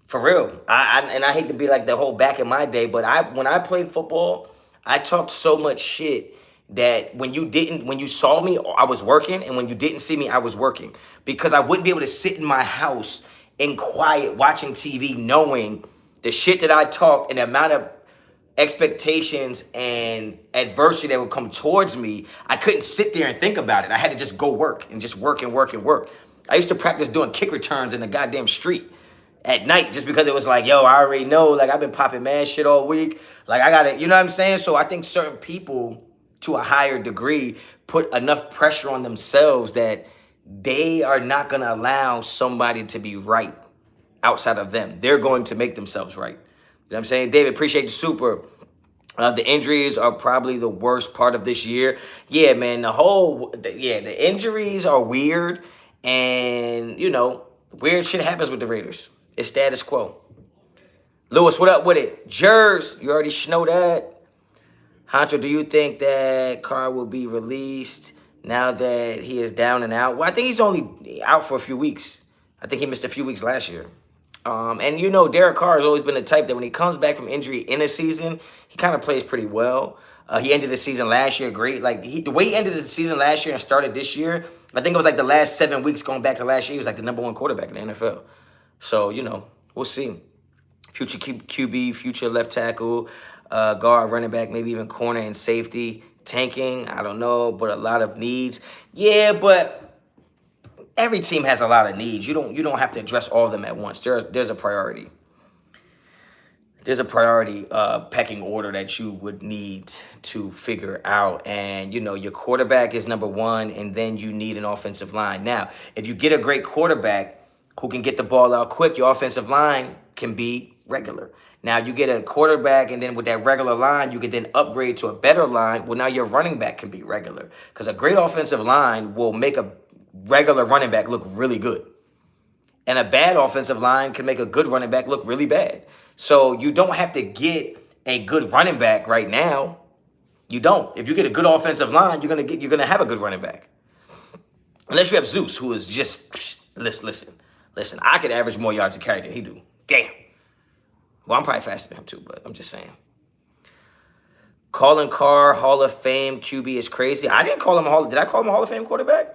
A: For real. I hate to be like the whole back in my day, but when I played football, I talked so much shit that when you saw me, I was working, and when you didn't see me, I was working. Because I wouldn't be able to sit in my house in quiet watching TV knowing the shit that I talk and the amount of expectations and adversity that would come towards me. I couldn't sit there and think about it. I had to just go work and just work and work and work. I used to practice doing kick returns in the goddamn street at night just because it was like, yo, I already know, like, I've been popping mad shit all week. Like, I got to, you know what I'm saying? So I think certain people, to a higher degree, put enough pressure on themselves that they are not going to allow somebody to be right outside of them. They're going to make themselves right. You know what I'm saying? David, appreciate the super. The injuries are probably the worst part of this year. Yeah, man, the injuries are weird. And, you know, weird shit happens with the Raiders. It's status quo. Lewis, what up with it? Jers, you already know that. Honcho, do you think that Carr will be released now that he is down and out. Well, I think he's only out for a few weeks. I think he missed a few weeks last year. And you know, Derek Carr has always been the type that when he comes back from injury in a season, he kind of plays pretty well. He ended the season last year great. Like the way he ended the season last year and started this year, I think it was like the last 7 weeks going back to last year. He was like the #1 quarterback in the NFL. So you know, we'll see. Future QB, future left tackle, guard, running back, maybe even corner and safety. Tanking, I don't know, but a lot of needs. Yeah, but every team has a lot of needs. You don't have to address all of them at once. There's a priority. There's a priority pecking order that you would need to figure out. And, you know, your quarterback is #1, and then you need an offensive line. Now, if you get a great quarterback who can get the ball out quick, your offensive line can be regular. Now, you get a quarterback, and then with that regular line, you can then upgrade to a better line. Well, now your running back can be regular. Because a great offensive line will make a regular running back look really good. And a bad offensive line can make a good running back look really bad. So you don't have to get a good running back right now. You don't. If you get a good offensive line, you're gonna have a good running back. Unless you have Zeus, who is just listen. I could average more yards a carry than he do. Damn. Well, I'm probably faster than him too, but I'm just saying. Colin Carr, Hall of Fame QB is crazy. I didn't call him did I call him a Hall of Fame quarterback?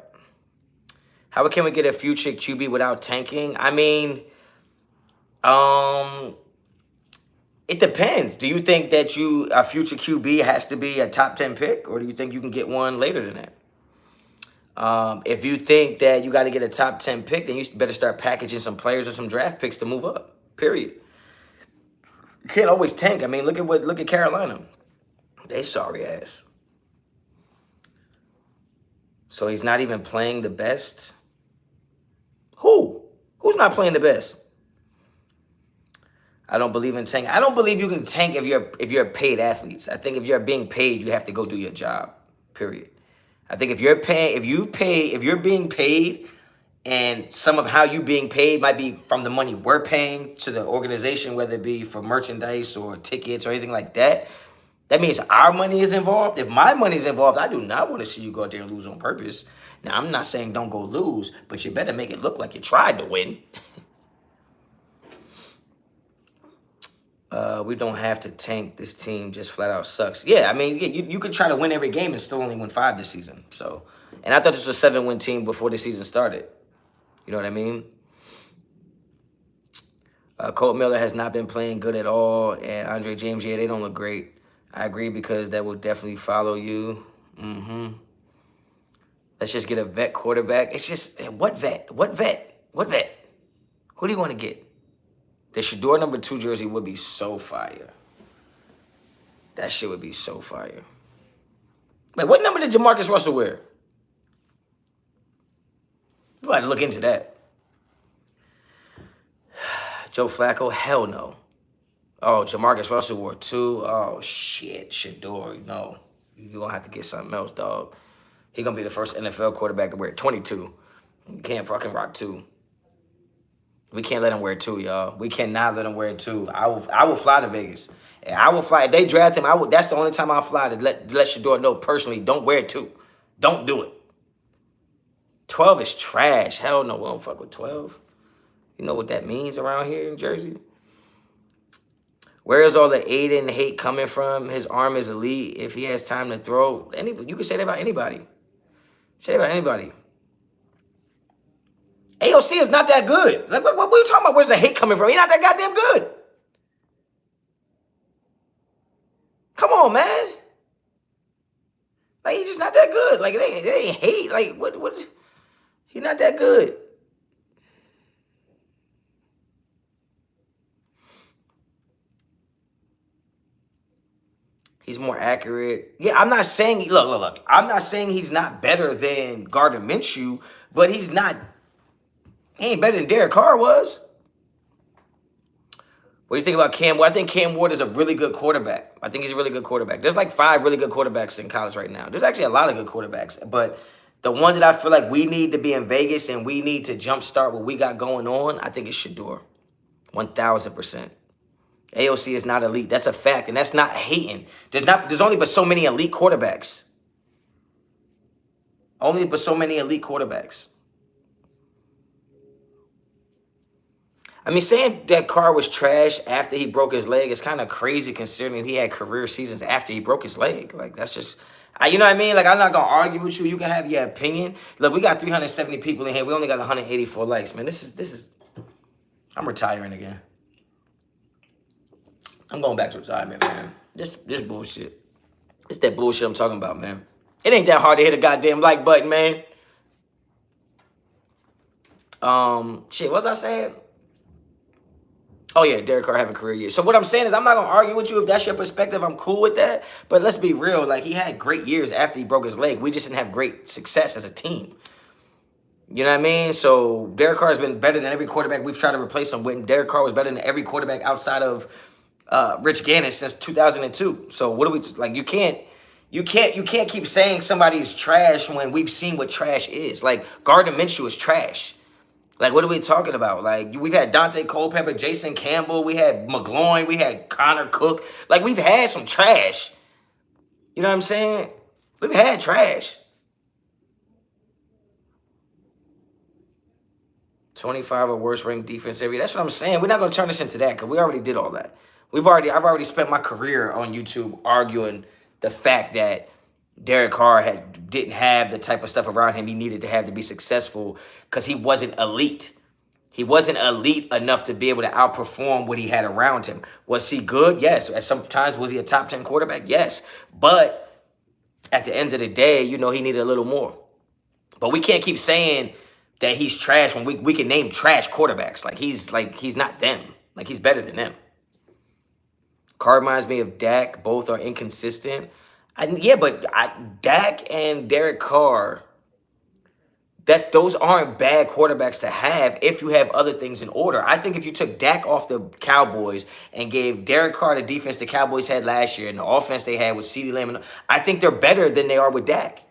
A: How can we get a future QB without tanking? I mean, it depends. Do you think that a future QB has to be a top 10 pick, or do you think you can get one later than that? If you think that you got to get a top 10 pick, then you better start packaging some players or some draft picks to move up. Period. You can't always tank. I mean, look at Carolina. They sorry ass. So he's not even playing the best. Who's not playing the best? I don't believe in tanking. I don't believe you can tank if you're paid athletes. I think if you're being paid, you have to go do your job. Period. I think if you're being paid, and some of how you being paid might be from the money we're paying to the organization, whether it be for merchandise or tickets or anything like that. That means our money is involved. If my money is involved, I do not want to see you go out there and lose on purpose. Now, I'm not saying don't go lose, but you better make it look like you tried to win. We don't have to tank. This team just flat out sucks. Yeah, I mean, you could try to win every game and still only win 5 this season. So, and I thought this was a 7-win team before the season started. You know what I mean? Colt Miller has not been playing good at all. And Andre James, yeah, they don't look great. I agree, because that will definitely follow you. Let's just get a vet quarterback. It's just, what vet? What vet? What vet? Who do you want to get? The Shador #2 jersey would be so fire. That shit would be so fire. Like, what number did Jamarcus Russell wear? You got to look into that. Joe Flacco, hell no. Oh, Jamarcus Russell wore 2. Oh, shit. Shador, no. You're going to have to get something else, dog. He's going to be the first NFL quarterback to wear 22. You can't fucking rock 2. We can't let him wear 2, y'all. We cannot let him wear 2. I will fly to Vegas. And I will fly. If they draft him, that's the only time I'll fly, to let Shador know personally, don't wear 2. Don't do it. 12 is trash. Hell no, we don't fuck with 12. You know what that means around here in Jersey? Where is all the Aiden hate coming from? His arm is elite. If he has time to throw, you can say that about anybody. Say that about anybody. AOC is not that good. Like, what are you talking about? Where's the hate coming from? He's not that goddamn good. Come on, man. Like, he's just not that good. Like, it ain't hate. Like, what? He's not that good. He's more accurate. Yeah, I'm not saying, look. I'm not saying he's not better than Gardner Minshew, but he ain't better than Derek Carr was. What do you think about Cam Ward? I think Cam Ward is a really good quarterback. I think he's a really good quarterback. There's like 5 really good quarterbacks in college right now. There's actually a lot of good quarterbacks. But the one that I feel like we need to be in Vegas and we need to jumpstart what we got going on, I think it's Shador. 1,000%. AOC is not elite. That's a fact. And that's not hating. There's only but so many elite quarterbacks. Only but so many elite quarterbacks. I mean, saying that Carr was trash after he broke his leg is kind of crazy considering he had career seasons after he broke his leg. Like, that's just, you know what I mean? Like, I'm not going to argue with you. You can have your opinion. Look, we got 370 people in here. We only got 184 likes, man. This is, I'm retiring again. I'm going back to retirement, man. This bullshit. It's that bullshit I'm talking about, man. It ain't that hard to hit a goddamn like button, man. Shit, what was I saying? Oh, yeah, Derek Carr having a career year. So what I'm saying is I'm not going to argue with you. If that's your perspective, I'm cool with that. But let's be real. Like, he had great years after he broke his leg. We just didn't have great success as a team. You know what I mean? So Derek Carr has been better than every quarterback we've tried to replace him with. Derek Carr was better than every quarterback outside of Rich Gannon since 2002. So what do we, like, you can't keep saying somebody's trash when we've seen what trash is. Like, Gardner Minshew is trash. Like, what are we talking about? Like, we've had Dante Culpepper, Jason Campbell, we had McGloin, we had Connor Cook. Like, we've had some trash. You know what I'm saying? We've had trash. 25 or worse ranked defense every year. That's what I'm saying. We're not going to turn this into that because we already did all that. I've already spent my career on YouTube arguing the fact that Derek Carr didn't have the type of stuff around him he needed to have to be successful because he wasn't elite. He wasn't elite enough to be able to outperform what he had around him. Was he good? Yes. At some times, was he a top 10 quarterback? Yes. But at the end of the day, you know, he needed a little more. But we can't keep saying that he's trash when we can name trash quarterbacks. He's not them. Like, he's better than them. Carr reminds me of Dak. Both are inconsistent. Dak and Derek Carr, those aren't bad quarterbacks to have if you have other things in order. I think if you took Dak off the Cowboys and gave Derek Carr the defense the Cowboys had last year and the offense they had with CeeDee Lamb, I think they're better than they are with Dak.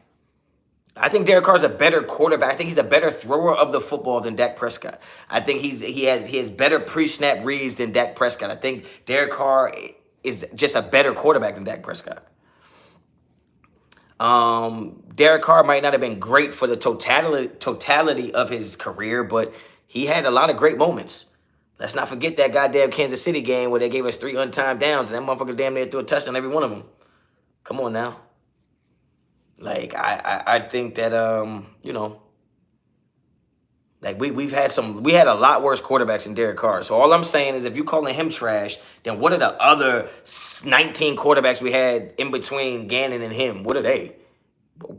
A: I think Derek Carr's a better quarterback. I think he's a better thrower of the football than Dak Prescott. I think he has better pre-snap reads than Dak Prescott. I think Derek Carr is just a better quarterback than Dak Prescott. Derek Carr might not have been great for the totality of his career, but he had a lot of great moments. Let's not forget that goddamn Kansas City game where they gave us 3 untimed downs and that motherfucker damn near threw a touchdown every one of them. Come on now. Like, I think that, you know, like we had a lot worse quarterbacks than Derek Carr. So all I'm saying is if you calling him trash, then what are the other 19 quarterbacks we had in between Gannon and him? What are they?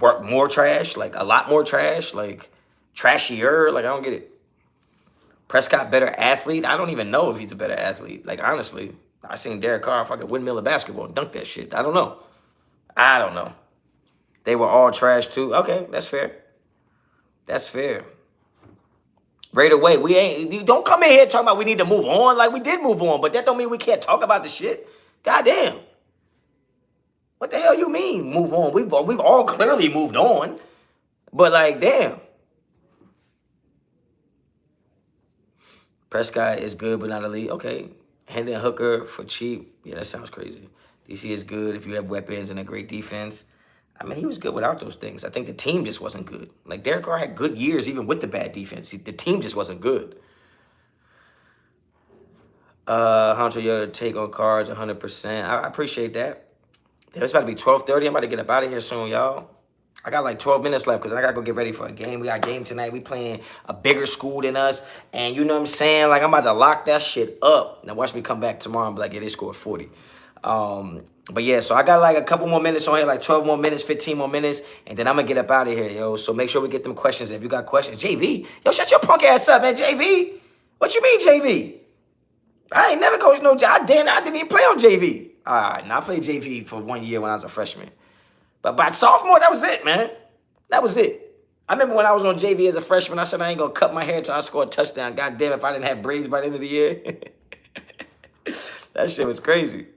A: More trash? Like, a lot more trash? Like, trashier? Like, I don't get it. Prescott better athlete? I don't even know if he's a better athlete. Like, honestly, I seen Derek Carr fucking windmill a basketball, dunk that shit. I don't know. They were all trash too. Okay, that's fair. That's fair. Right away, you don't come in here talking about we need to move on. Like, we did move on, but that don't mean we can't talk about the shit. Goddamn. What the hell you mean move on? We've all clearly moved on. But like, damn. Prescott is good but not elite. Okay. Hendon Hooker for cheap. Yeah, that sounds crazy. DC is good if you have weapons and a great defense. I mean, he was good without those things. I think the team just wasn't good. Like, Derek Carr had good years even with the bad defense. The team just wasn't good. Honcho, your take on Cards 100%. I appreciate that. Damn, it's about to be 12:30. I'm about to get up out of here soon, y'all. I got like 12 minutes left because I got to go get ready for a game. We got a game tonight. We playing a bigger school than us. And you know what I'm saying? Like, I'm about to lock that shit up. Now, watch me come back tomorrow and be like, yeah, they scored 40. But yeah, so I got like a couple more minutes on here, like 12 more minutes, 15 more minutes, and then I'm going to get up out of here, yo. So make sure we get them questions. If you got questions, JV, yo, shut your punk ass up, man, JV. What you mean, JV? I ain't never coached no, I didn't even play on JV. All right, now I played JV for 1 year when I was a freshman. But by sophomore, that was it, man. That was it. I remember when I was on JV as a freshman, I said I ain't going to cut my hair until I score a touchdown. God damn, if I didn't have braids by the end of the year. That shit was crazy.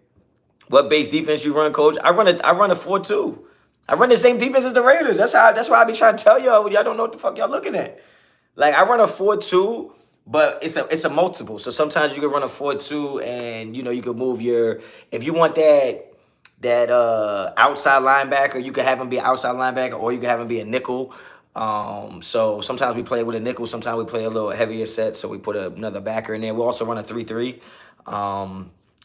A: What base defense you run, coach? I run a 4-2. I run the same defense as the Raiders. That's why I be trying to tell y'all. Y'all don't know what the fuck y'all looking at. Like, I run a 4-2, but it's a multiple. So sometimes you can run a 4-2 and, you know, you can move if you want that outside linebacker. You could have him be an outside linebacker, or you could have him be a nickel. So sometimes we play with a nickel. Sometimes we play a little heavier set, so we put another backer in there. We also run a 3-3. A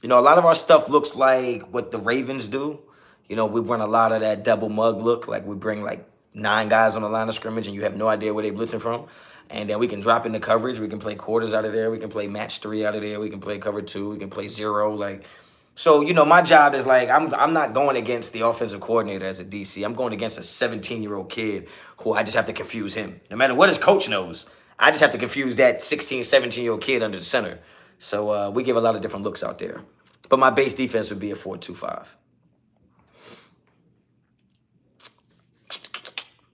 A: lot of our stuff looks like what the Ravens do. We run a lot of that double mug look. Like, we bring like 9 guys on the line of scrimmage, and you have no idea where they're blitzing from. And then we can drop into coverage. We can play quarters out of there. We can play match 3 out of there. We can play cover 2. We can play 0. So, my job is like, I'm not going against the offensive coordinator as a DC. I'm going against a 17-year-old kid who I just have to confuse him. No matter what his coach knows, I just have to confuse that 16, 17-year-old kid under the center. So we give a lot of different looks out there. But my base defense would be a 4-2-5.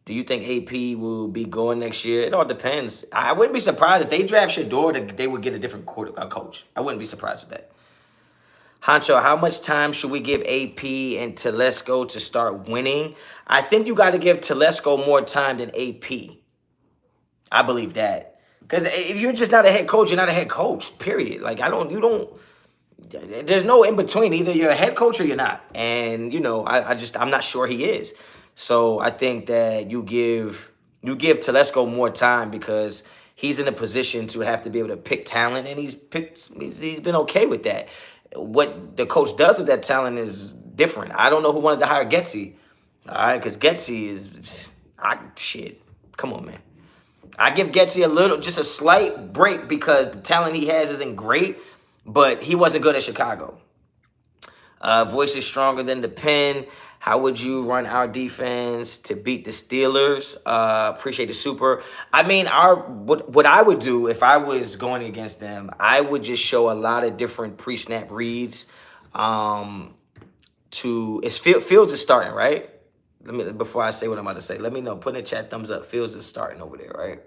A: Do you think AP will be going next year? It all depends. I wouldn't be surprised if they draft Shador, they would get a different coach. I wouldn't be surprised with that. Honcho, how much time should we give AP and Telesco to start winning? I think you got to give Telesco more time than AP. I believe that. Because if you're just not a head coach, you're not a head coach, period. There's no in between. Either you're a head coach or you're not. And, I'm not sure he is. So I think that you give Telesco more time because he's in a position to have to be able to pick talent, and he's been okay with that. What the coach does with that talent is different. I don't know who wanted to hire Getsy. All right, because Getsy is shit. Come on, man. I give Getsy just a slight break because the talent he has isn't great, but he wasn't good at Chicago. Voice is stronger than the pen. How would you run our defense to beat the Steelers? Appreciate the super. I mean, what I would do if I was going against them, I would just show a lot of different pre-snap reads. Fields is starting, right? Before I say what I'm about to say, let me know. Put in the chat thumbs up. Fields is starting over there, right?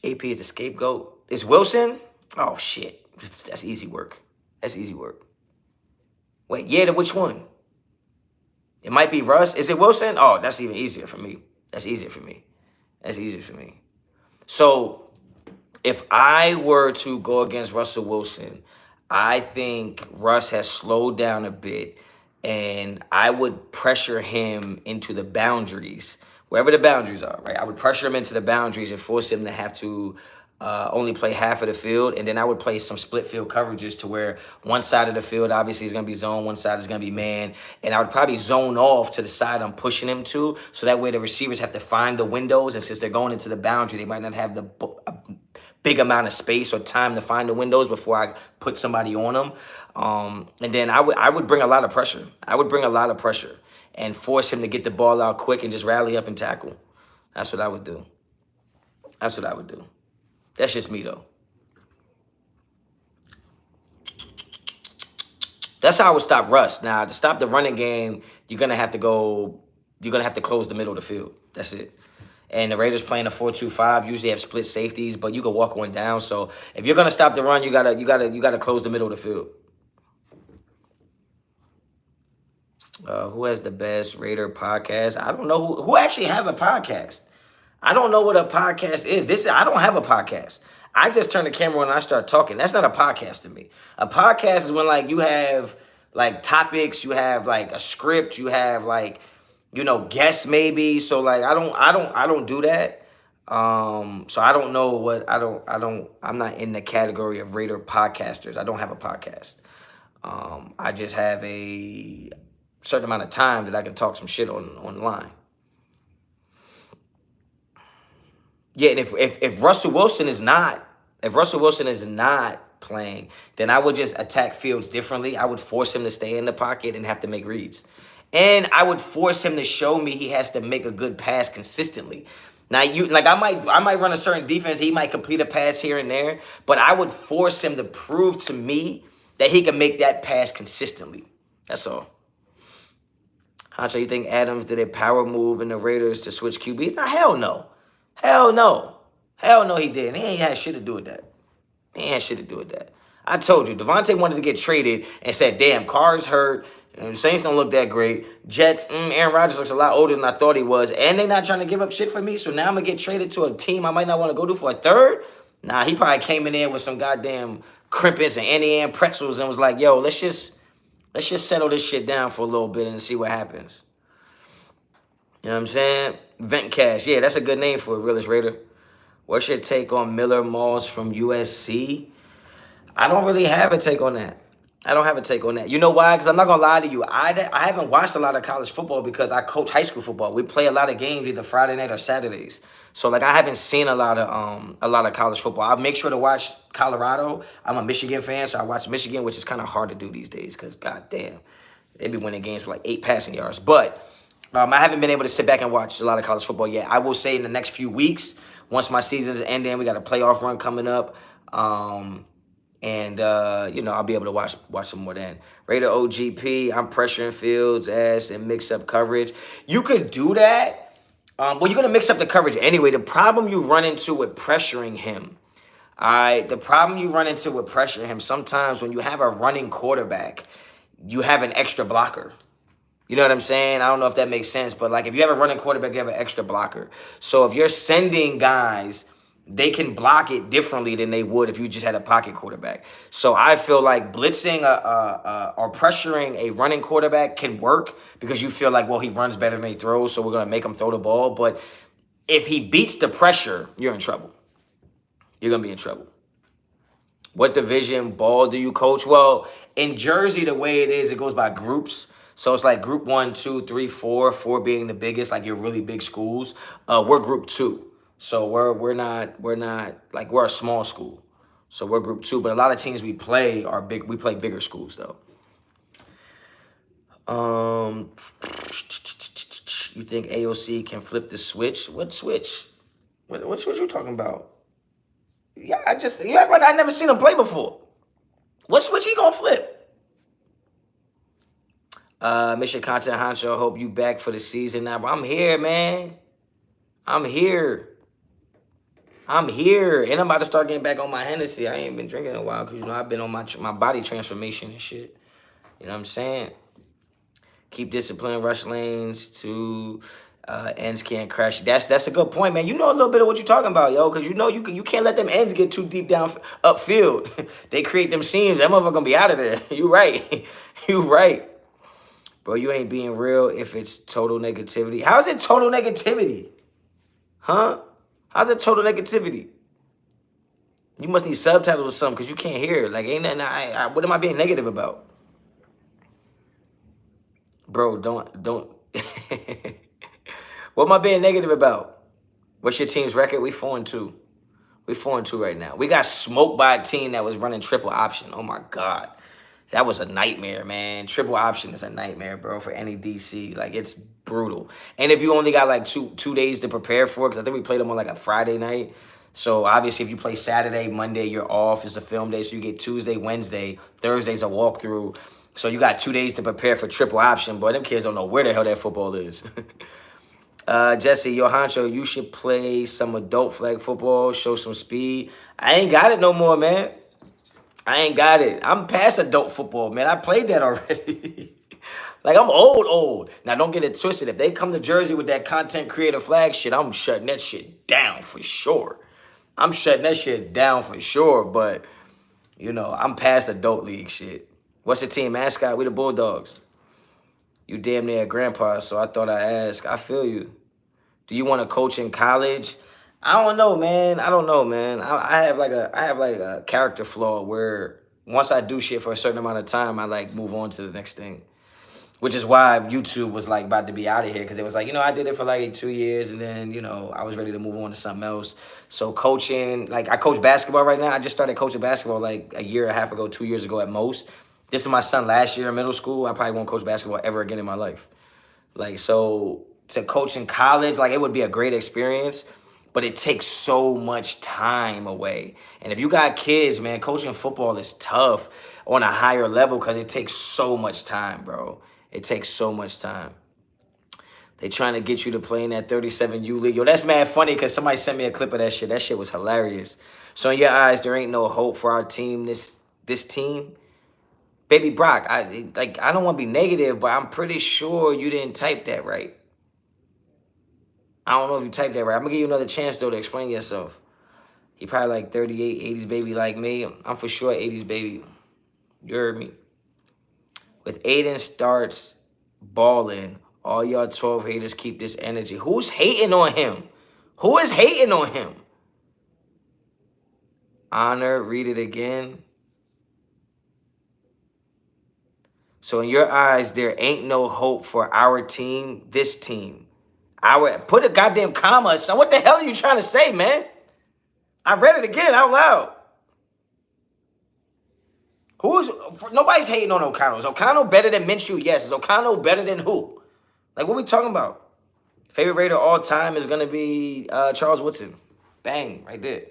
A: AP is the scapegoat. Is Wilson? Oh, shit. That's easy work. Wait, to which one? It might be Russ. Is it Wilson? Oh, that's even easier for me. That's easier for me. So, if I were to go against Russell Wilson, I think Russ has slowed down a bit, and I would pressure him into the boundaries, wherever the boundaries are, right? I would pressure him into the boundaries and force him to have to only play half of the field, and then I would play some split field coverages to where one side of the field obviously is going to be zone, one side is going to be man, and I would probably zone off to the side I'm pushing him to, so that way the receivers have to find the windows, and since they're going into the boundary, they might not have a big amount of space or time to find the windows before I put somebody on them. And then I would bring a lot of pressure. And force him to get the ball out quick and just rally up and tackle. That's what I would do. That's just me, though. That's how I would stop Russ. Now, to stop the running game, you're going to have to close the middle of the field. That's it. And the Raiders playing a 4-2-5 usually have split safeties, but you can walk one down. So if you're going to stop the run, you gotta close the middle of the field. Who has the best Raider podcast? I don't know who actually has a podcast. I don't know what a podcast is. I don't have a podcast. I just turn the camera on and I start talking. That's not a podcast to me. A podcast is when you have topics, you have a script, you have guests maybe. So I don't do that. So I don't know what I'm not in the category of Raider podcasters. I don't have a podcast. I just have a certain amount of time that I can talk some shit online. Yeah, and if Russell Wilson is not playing, then I would just attack Fields differently. I would force him to stay in the pocket and have to make reads. And I would force him to show me he has to make a good pass consistently. Now I might run a certain defense, he might complete a pass here and there, but I would force him to prove to me that he can make that pass consistently. That's all. Honcho, you think Adams did a power move in the Raiders to switch QBs? Nah, hell no. Hell no, he didn't. He ain't had shit to do with that. I told you, Devontae wanted to get traded and said, damn, Carr's hurt. And the Saints don't look that great. Jets, Aaron Rodgers looks a lot older than I thought he was. And they not trying to give up shit for me. So now I'm going to get traded to a team I might not want to go to for a third? Nah, he probably came in there with some goddamn crimpets and Annie Ann pretzels and was like, yo, let's just settle this shit down for a little bit and see what happens. You know what I'm saying? Vent Cash. Yeah, that's a good name for a realist Raider. What's your take on Miller Moss from USC? I don't really have a take on that. I don't have a take on that. You know why? Because I'm not gonna lie to you. I haven't watched a lot of college football because I coach high school football. We play a lot of games either Friday night or Saturdays. So like I haven't seen a lot of college football. I make sure to watch Colorado. I'm a Michigan fan, so I watch Michigan, which is kind of hard to do these days because goddamn, they be winning games for like 8 passing yards. But I haven't been able to sit back and watch a lot of college football yet. I will say in the next few weeks, once my season's ending, we got a playoff run coming up. And I'll be able to watch some more then. Raider OGP, I'm pressuring Fields' ass and mix up coverage. You could do that. Well, you're going to mix up the coverage anyway. The problem you run into with pressuring him, all right, sometimes when you have a running quarterback, you have an extra blocker. You know what I'm saying? I don't know if that makes sense, but like if you have a running quarterback, you have an extra blocker. So if you're sending guys, they can block it differently than they would if you just had a pocket quarterback. So I feel like blitzing or pressuring a running quarterback can work because you feel like, well, he runs better than he throws, so we're going to make him throw the ball. But if he beats the pressure, you're in trouble. You're going to be in trouble. What division ball do you coach? Well, in Jersey, the way it is, it goes by groups. So it's like group 1, 2, 3, 4, 4 being the biggest, like your really big schools. We're group 2. So we're a small school. So we're group 2, but a lot of teams we play are big. We play bigger schools though. You think AOC can flip the switch? What switch? What switch you talking about? Yeah, you act like I never seen him play before. What switch he gonna flip? Mission Content Honcho, hope you back for the season now. I'm here, man. I'm here. And I'm about to start getting back on my Hennessy. I ain't been drinking in a while because, I've been on my body transformation and shit. You know what I'm saying? Keep discipline, rush lanes to ends can't crash. That's a good point, man. You know a little bit of what you're talking about, yo, because you can't let them ends get too deep down upfield. They create them seams. That motherfucker gonna be out of there. You right. You right. Bro, you ain't being real if it's total negativity. How is it total negativity? Huh? How's it total negativity? You must need subtitles or something because you can't hear. Like, ain't nothing. What am I being negative about? Bro, don't. What am I being negative about? What's your team's record? We 4-2. We 4-2 right now. We got smoked by a team that was running triple option. Oh my God. That was a nightmare, man. Triple option is a nightmare, bro, for any DC. Like, it's brutal. And if you only got like two days to prepare for it, because I think we played them on like a Friday night. So obviously if you play Saturday, Monday, you're off. It's a film day. So you get Tuesday, Wednesday, Thursday's a walkthrough. So you got 2 days to prepare for triple option. Boy, them kids don't know where the hell that football is. Jesse, yo, Honcho, you should play some adult flag football, show some speed. I ain't got it no more, man. I ain't got it. I'm past adult football, man. I played that already. Like, I'm old. Now, don't get it twisted. If they come to Jersey with that content creator flag shit, I'm shutting that shit down for sure. But, I'm past adult league shit. What's the team mascot? We the Bulldogs. You damn near a grandpa, so I thought I'd ask. I feel you. Do you want to coach in college? I don't know, man. I have like a character flaw where once I do shit for a certain amount of time, I like move on to the next thing. Which is why YouTube was like about to be out of here because it was like, I did it for like 2 years and then, I was ready to move on to something else. So coaching, like I coach basketball right now. I just started coaching basketball like a year and a half ago, 2 years ago at most. This is my son last year in middle school. I probably won't coach basketball ever again in my life. Like, so to coach in college, like it would be a great experience. But it takes so much time away. And if you got kids, man, coaching football is tough on a higher level because it takes so much time, bro. It takes so much time. They trying to get you to play in that 37U league. Yo, that's mad funny because somebody sent me a clip of that shit. That shit was hilarious. So in your eyes, there ain't no hope for our team, this team? Baby Brock, I don't want to be negative, but I'm pretty sure you didn't type that right. I don't know if you typed that right. I'm going to give you another chance, though, to explain yourself. He probably like 38, 80s baby like me. I'm for sure 80s baby. You heard me? With Aiden starts balling, all y'all 12 haters keep this energy. Who's hating on him? Who is hating on him? Honor, read it again. So in your eyes, there ain't no hope for our team, this team. Put a goddamn comma, son. What the hell are you trying to say, man? I read it again out loud. Nobody's hating on O'Connell. Is O'Connell better than Minshew? Yes. Is O'Connell better than who? Like, what we talking about? Favorite Raider all time is going to be Charles Woodson. Bang, right there.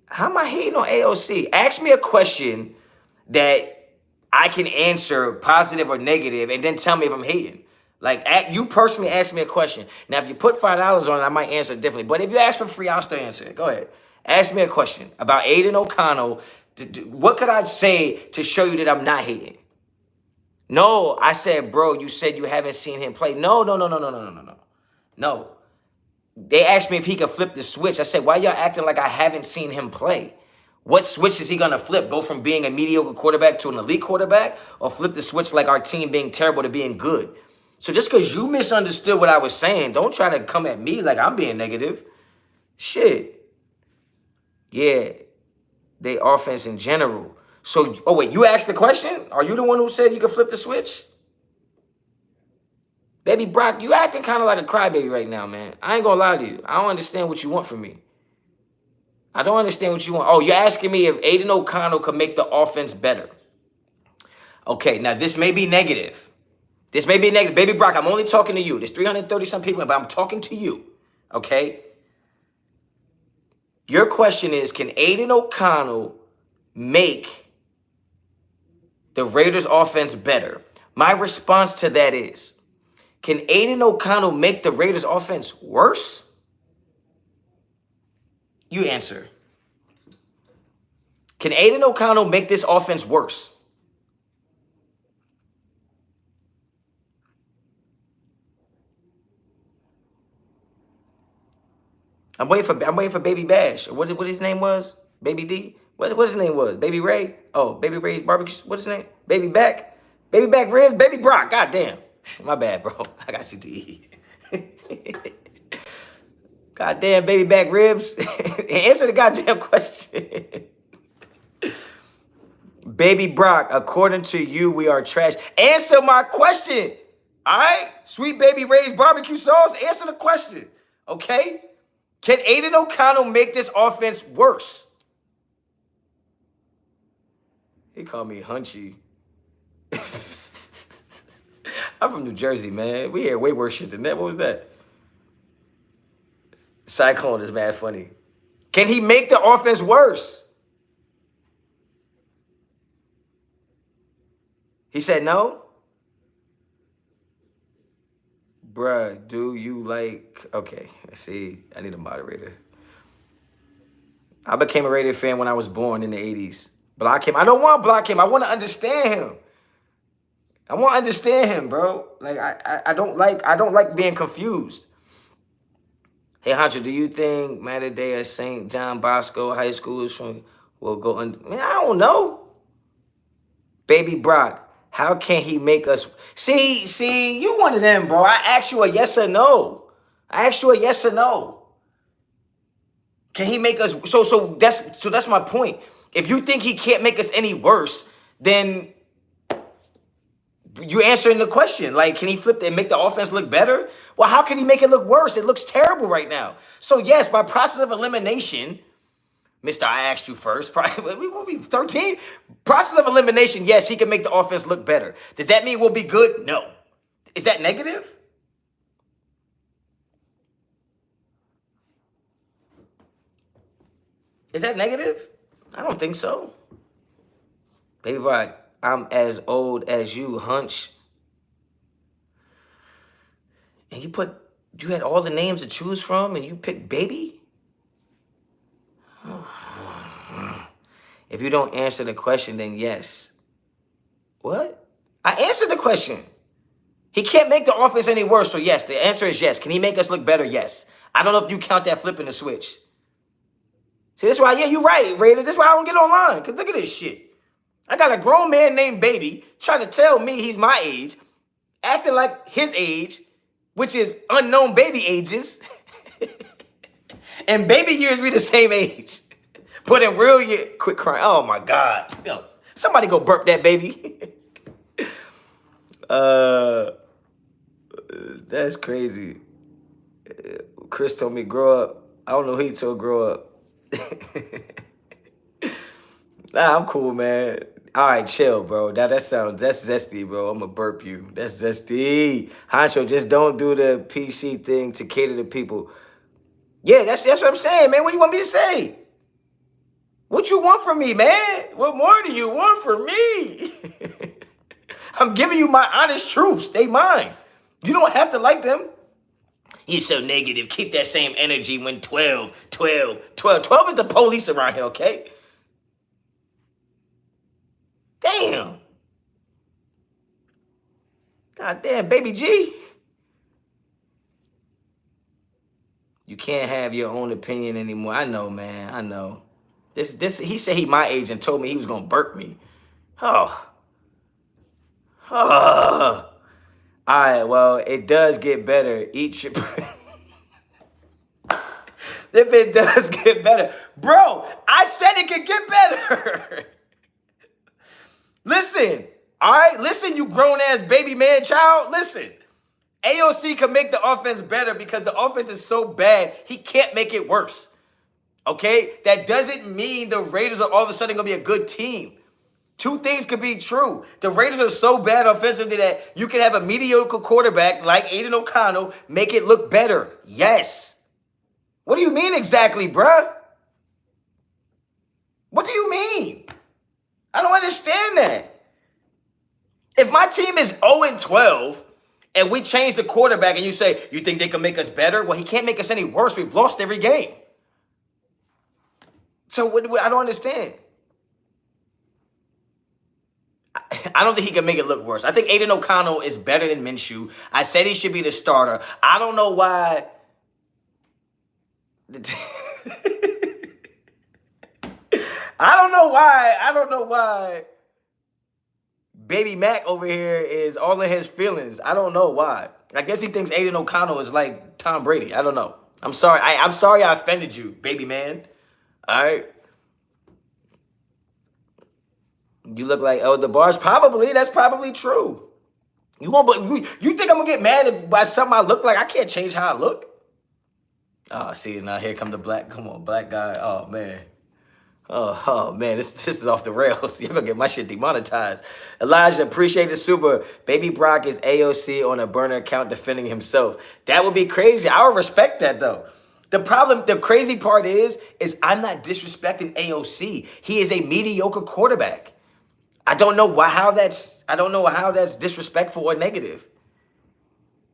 A: How am I hating on AOC? Ask me a question that I can answer positive or negative and then tell me if I'm hating. Like, you personally ask me a question. Now, if you put $5 on it, I might answer it differently. But if you ask for free, I'll still answer it. Go ahead. Ask me a question about Aiden O'Connell. What could I say to show you that I'm not hating? No, I said, bro, you said you haven't seen him play. No. No. They asked me if he could flip the switch. I said, why y'all acting like I haven't seen him play? What switch is he going to flip? Go from being a mediocre quarterback to an elite quarterback? Or flip the switch like our team being terrible to being good? So just because you misunderstood what I was saying, don't try to come at me like I'm being negative. Shit. Yeah. They offense in general. So, oh wait, you asked the question? Are you the one who said you could flip the switch? Baby Brock, you acting kind of like a crybaby right now, man. I ain't gonna lie to you. I don't understand what you want from me. I don't understand what you want. Oh, you're asking me if Aiden O'Connell could make the offense better. Okay, now this may be negative. This may be negative. Baby Brock, I'm only talking to you. There's 330-some people, but I'm talking to you, okay? Your question is, can Aiden O'Connell make the Raiders' offense better? My response to that is, can Aiden O'Connell make the Raiders' offense worse? You answer. Can Aiden O'Connell make this offense worse? I'm waiting for Baby Bash. What his name was? Baby D? What his name was? Baby Ray? Oh, Baby Ray's barbecue. What's his name? Baby Back? Baby Back Ribs? Baby Brock. God damn. My bad, bro. I got shit to eat. Goddamn Baby Back Ribs. Answer the goddamn question. Baby Brock, according to you, we are trash. Answer my question. All right? Sweet Baby Ray's barbecue sauce. Answer the question. Okay? Can Aiden O'Connell make this offense worse? He called me Hunchy. I'm from New Jersey, man. We hear way worse shit than that. What was that? Cyclone is mad funny. Can he make the offense worse? He said no? Bruh, do you like... Okay, see, I need a moderator. I became a Raider fan when I was born in the 80s. Block him. I don't want to block him. I want to understand him. I want to understand him, bro. Like, I don't like being confused. Hey, Honcho, do you think Matter Day at St. John Bosco High School will go under... Man, I don't know. Baby Brock. How can he make us... See, you one of them, bro. I asked you a yes or no. Can he make us... So that's my point. If you think he can't make us any worse, then you answering the question. Like, can he flip and make the offense look better? Well, how can he make it look worse? It looks terrible right now. So, yes, by process of elimination... Mister, I asked you first. We will be 13. Process of elimination, yes, he can make the offense look better. Does that mean we'll be good? No. Is that negative? Is that negative? I don't think so. Baby Brock, I'm as old as you, Hunch. And you had all the names to choose from and you picked Baby? If you don't answer the question, then yes. What? I answered the question. He can't make the offense any worse, so yes, the answer is yes. Can he make us look better? Yes. I don't know if you count that flipping the switch. See, that's why, yeah, you're right, Raider. That's why I don't get online. Because look at this shit. I got a grown man named Baby trying to tell me he's my age, acting like his age, which is unknown baby ages. And baby years be the same age. But in real year, quit crying. Oh my God. Yo, somebody go burp that baby. That's crazy. Chris told me grow up. I don't know who he told grow up. Nah, I'm cool, man. All right, chill, bro. That's zesty, bro. I'm gonna burp you. That's zesty. Honcho, just don't do the PC thing to cater to people. Yeah, that's what I'm saying, man. What do you want me to say? What you want from me, man? What more do you want from me? I'm giving you my honest truths. They mine. You don't have to like them. You're so negative. Keep that same energy when 12 is the police around here, okay? Damn. God damn, baby G. You can't have your own opinion anymore. I know, man. I know. This. He said he my age and told me he was gonna burp me. Oh. Oh. All right, well, it does get better. Eat your... If it does get better. Bro, I said it could get better. Listen, all right? Listen, you grown-ass baby man child. Listen. AOC can make the offense better because the offense is so bad, he can't make it worse. Okay? That doesn't mean the Raiders are all of a sudden going to be a good team. Two things could be true. The Raiders are so bad offensively that you can have a mediocre quarterback like Aiden O'Connell make it look better. Yes. What do you mean exactly, bruh? What do you mean? I don't understand that. If my team is 0-12 and we change the quarterback and you say, you think they can make us better? Well, he can't make us any worse. We've lost every game. So I don't understand. I don't think he can make it look worse. I think Aiden O'Connell is better than Minshew. I said he should be the starter. I don't know why. I don't know why Baby Mac over here is all in his feelings. I don't know why. I guess he thinks Aiden O'Connell is like Tom Brady. I don't know. I'm sorry. I'm sorry I offended you, baby man. All right. You look like Elder Barge. Probably. That's probably true. You think I'm going to get mad by something I look like? I can't change how I look. Oh, see, now here come the black. Come on, black guy. Oh, man. Oh man, this is off the rails. You're going to get my shit demonetized. Elijah, appreciate the super. Baby Brock is AOC on a burner account defending himself. That would be crazy. I would respect that, though. The crazy part is I'm not disrespecting AOC. He is a mediocre quarterback. I don't know how that's disrespectful or negative.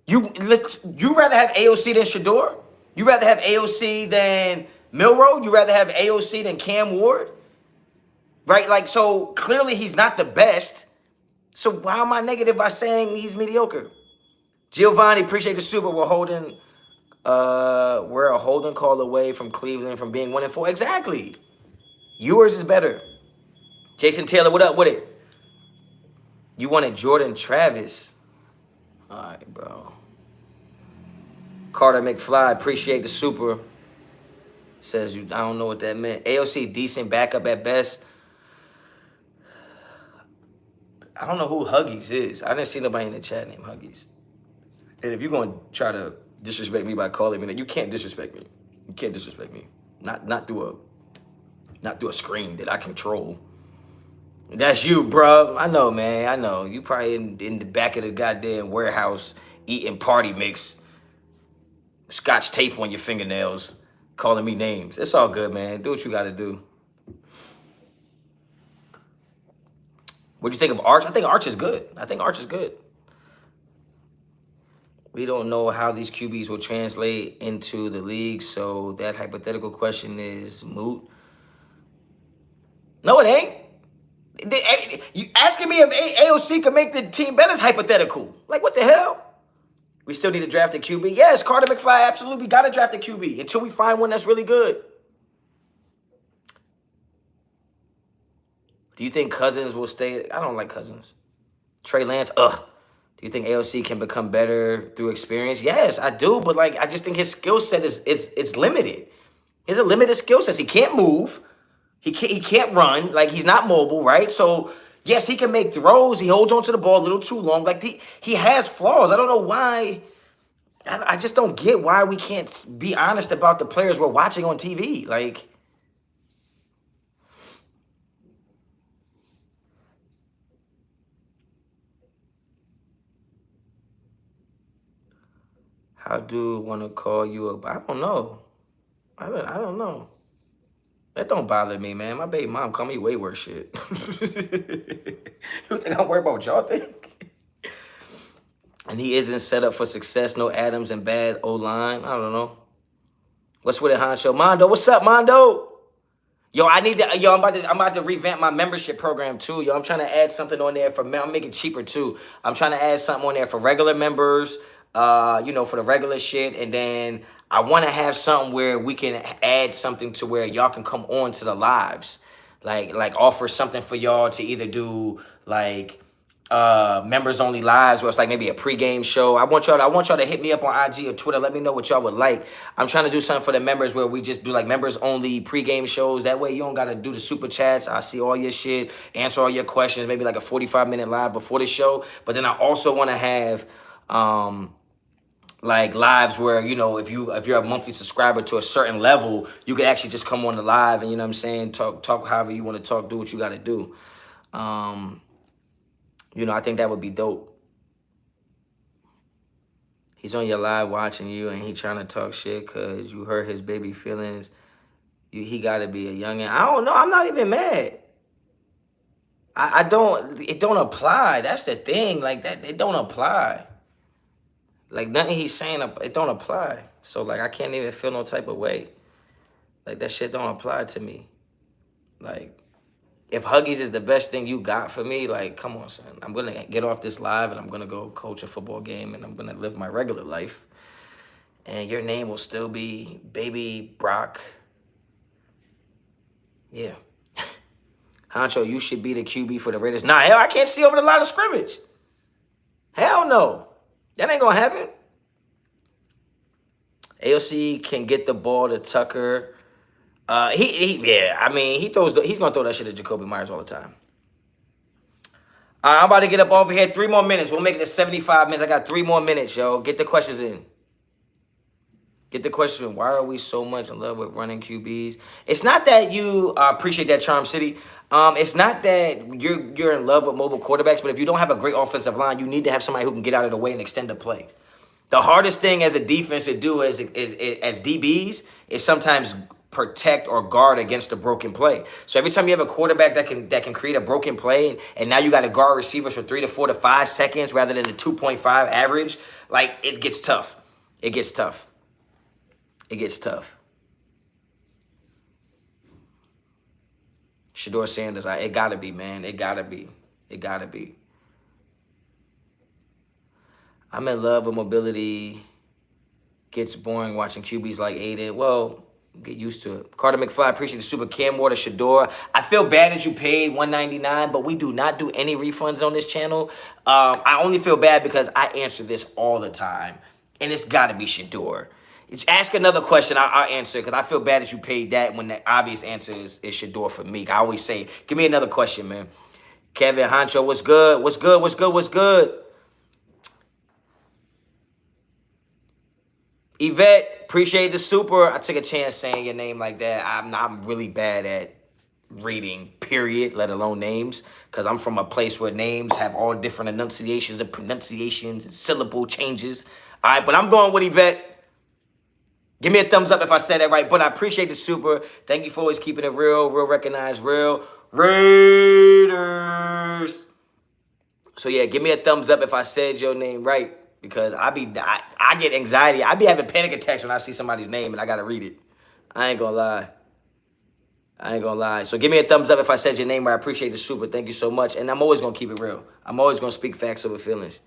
A: You rather have AOC than Shador? You rather have AOC than Milroe? You rather have AOC than Cam Ward? Right? Like, so clearly he's not the best. So why am I negative by saying he's mediocre? Giovanni, appreciate the super. We're a holding call away from Cleveland from being 1-4. Exactly. Yours is better. Jason Taylor, what up with it? You wanted Jordan Travis. All right, bro. Carter McFly, appreciate the super. Says, I don't know what that meant. AOC, decent backup at best. I don't know who Huggies is. I didn't see nobody in the chat named Huggies. And if you're going to try to disrespect me by calling me that, you can't disrespect me. You can't disrespect me. Not through a screen that I control. That's you, bro. I know, man. I know. You probably in the back of the goddamn warehouse eating party mix. Scotch tape on your fingernails. Calling me names. It's all good, man. Do what you got to do. What'd you think of Arch? I think Arch is good. We don't know how these QBs will translate into the league, so that hypothetical question is moot. No, it ain't. You asking me if AOC can make the team better is hypothetical. Like, what the hell? We still need to draft a QB. Yes, Carter McFly, absolutely. We got to draft a QB until we find one that's really good. Do you think Cousins will stay? I don't like Cousins. Trey Lance, ugh. Do you think AOC can become better through experience? Yes, I do. But like, I just think his skill set is it's limited. He has a limited skill set. He can't move. He can't run. Like he's not mobile, right? So yes, he can make throws. He holds on to the ball a little too long. Like he has flaws. I don't know why. I just don't get why we can't be honest about the players we're watching on TV. Like, how do want to call you up? I don't know. I don't know. That don't bother me, man. My baby mom call me way worse shit. You think I'm worried about what y'all think? And he isn't set up for success. No Adams and bad O-line. I don't know. What's with it, Honcho? Mondo, what's up, Mondo? Yo, I'm about to revamp my membership program too. Yo, I'm trying to add something on there I'm making it cheaper too. I'm trying to add something on there for regular members, for the regular shit. And then I want to have something where we can add something to where y'all can come on to the lives. Like offer something for y'all to either do like members only lives where it's like maybe a pregame show. I want y'all to hit me up on IG or Twitter. Let me know what y'all would like. I'm trying to do something for the members where we just do like members only pregame shows. That way you don't gotta do the super chats. I see all your shit, answer all your questions, maybe like a 45-minute live before the show. But then I also want to have like lives where, if you're a monthly subscriber to a certain level, you could actually just come on the live and, you know what I'm saying, talk however you want to talk, do what you got to do. I think that would be dope. He's on your live watching you and he trying to talk shit because you hurt his baby feelings. He got to be a youngin'. I don't know. I'm not even mad. It don't apply. That's the thing. Like that, it don't apply. Like nothing he's saying, it don't apply. So like I can't even feel no type of way. Like that shit don't apply to me. Like if Huggies is the best thing you got for me, like come on, son. I'm gonna get off this live and I'm gonna go coach a football game and I'm gonna live my regular life. And your name will still be Baby Brock. Yeah. Honcho, you should be the QB for the Raiders. Nah, hell, I can't see over the line of scrimmage. Hell no. That ain't gonna happen. AOC can get the ball to Tucker. He's gonna throw that shit at Jacoby Myers all the time. All right, I'm about to get up over here. 3 more minutes. We'll make it to 75 minutes. I got 3 more minutes, yo. Get the questions in. Get the question, why are we so much in love with running QBs? It's not that you appreciate that, Charm City. It's not that you're in love with mobile quarterbacks, but if you don't have a great offensive line, you need to have somebody who can get out of the way and extend the play. The hardest thing as a defense to do as DBs is sometimes protect or guard against a broken play. So every time you have a quarterback that can create a broken play, and now you got to guard receivers for 3 to 4 to 5 seconds rather than the 2.5 average, like it gets tough. It gets tough. It gets tough. Shador Sanders, it gotta be, man. It gotta be. It gotta be. I'm in love with mobility. Gets boring watching QBs like Aiden. Well, get used to it. Carter McFly, appreciate the super. Cam Water, Shador. I feel bad that you paid $199, but we do not do any refunds on this channel. I only feel bad because I answer this all the time, and it's got to be Shador. Ask another question, I'll answer, because I feel bad that you paid that when the obvious answer is Shador for me. I always say, give me another question, man. Kevin Honcho, what's good? What's good? What's good? What's good? Yvette, appreciate the super. I took a chance saying your name like that. I'm really bad at reading, period, let alone names, because I'm from a place where names have all different enunciations and pronunciations and syllable changes. All right, but I'm going with Yvette. Give me a thumbs up if I said that right, but I appreciate the super. Thank you for always keeping it real recognized, real Raiders. So yeah, give me a thumbs up if I said your name right, because I get anxiety. I be having panic attacks when I see somebody's name and I gotta read it. I ain't gonna lie. So give me a thumbs up if I said your name right. I appreciate the super. Thank you so much. And I'm always gonna keep it real. I'm always gonna speak facts over feelings.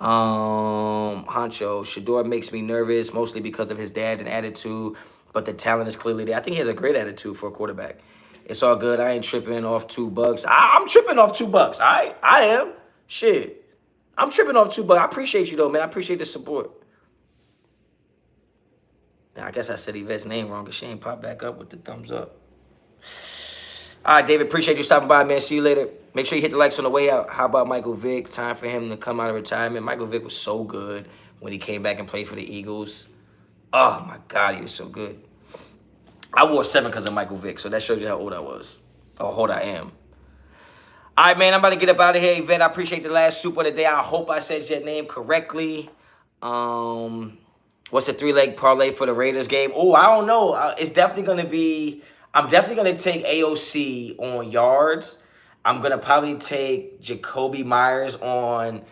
A: Honcho, Shador makes me nervous, mostly because of his dad and attitude, but the talent is clearly there. I think he has a great attitude for a quarterback. It's all good. I ain't tripping off $2. I'm tripping off $2. All right, I am. Shit, I'm tripping off $2. I appreciate you though, man. I appreciate the support. Now, I guess I said Yvette's name wrong because she ain't popped back up with the thumbs up. All right, David, appreciate you stopping by, man. See you later. Make sure you hit the likes on the way out. How about Michael Vick? Time for him to come out of retirement. Michael Vick was so good when he came back and played for the Eagles. Oh, my God, he was so good. I wore 7 because of Michael Vick, so that shows you how old I was. Or how old I am. All right, man, I'm about to get up out of here. Yvette, I appreciate the last soup of the day. I hope I said your name correctly. What's the 3-leg parlay for the Raiders game? Oh, I don't know. It's definitely going to be... I'm definitely going to take AOC on yards. I'm going to probably take Jacoby Myers on,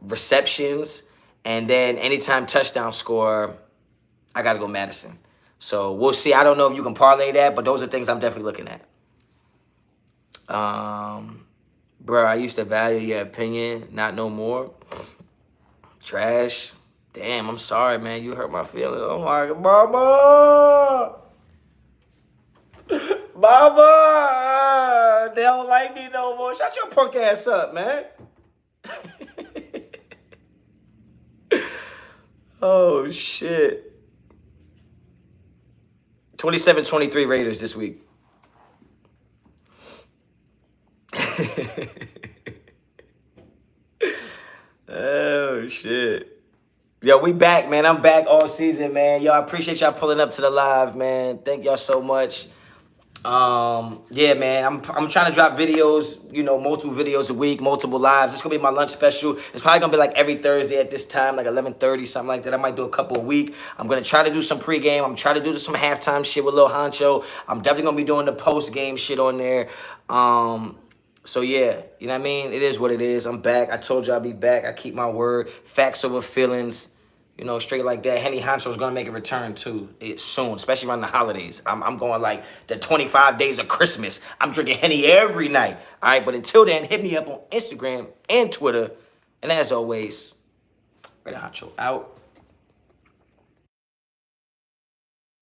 A: receptions. And then anytime touchdown score, I got to go Madison. So we'll see. I don't know if you can parlay that, but those are things I'm definitely looking at. Bro, I used to value your opinion. Not no more. Trash. Damn, I'm sorry, man. You hurt my feelings. Oh, my God. Mama! Mama, they don't like me no more. Shut your punk ass up, man. Oh, shit. 27-23 Raiders this week. Oh, shit. Yo, we back, man. I'm back all season, man. Yo, I appreciate y'all pulling up to the live, man. Thank y'all so much. Yeah, man, I'm trying to drop videos, multiple videos a week, multiple lives. It's gonna be my lunch special. It's probably gonna be like every Thursday at this time, like 11:30, something like that. I might do a couple a week. I'm gonna try to do some pregame. I'm trying to do some halftime shit with Lil Honcho. I'm definitely gonna be doing the post-game shit on there. So yeah, you know what I mean? It is what it is. I'm back. I told you I'd be back. I keep my word. Facts over feelings. Straight like that. Henny Honcho's going to make a return, too, soon, especially around the holidays. I'm going like the 25 days of Christmas. I'm drinking Henny every night. All right, but until then, hit me up on Instagram and Twitter. And as always, Raider Honcho out.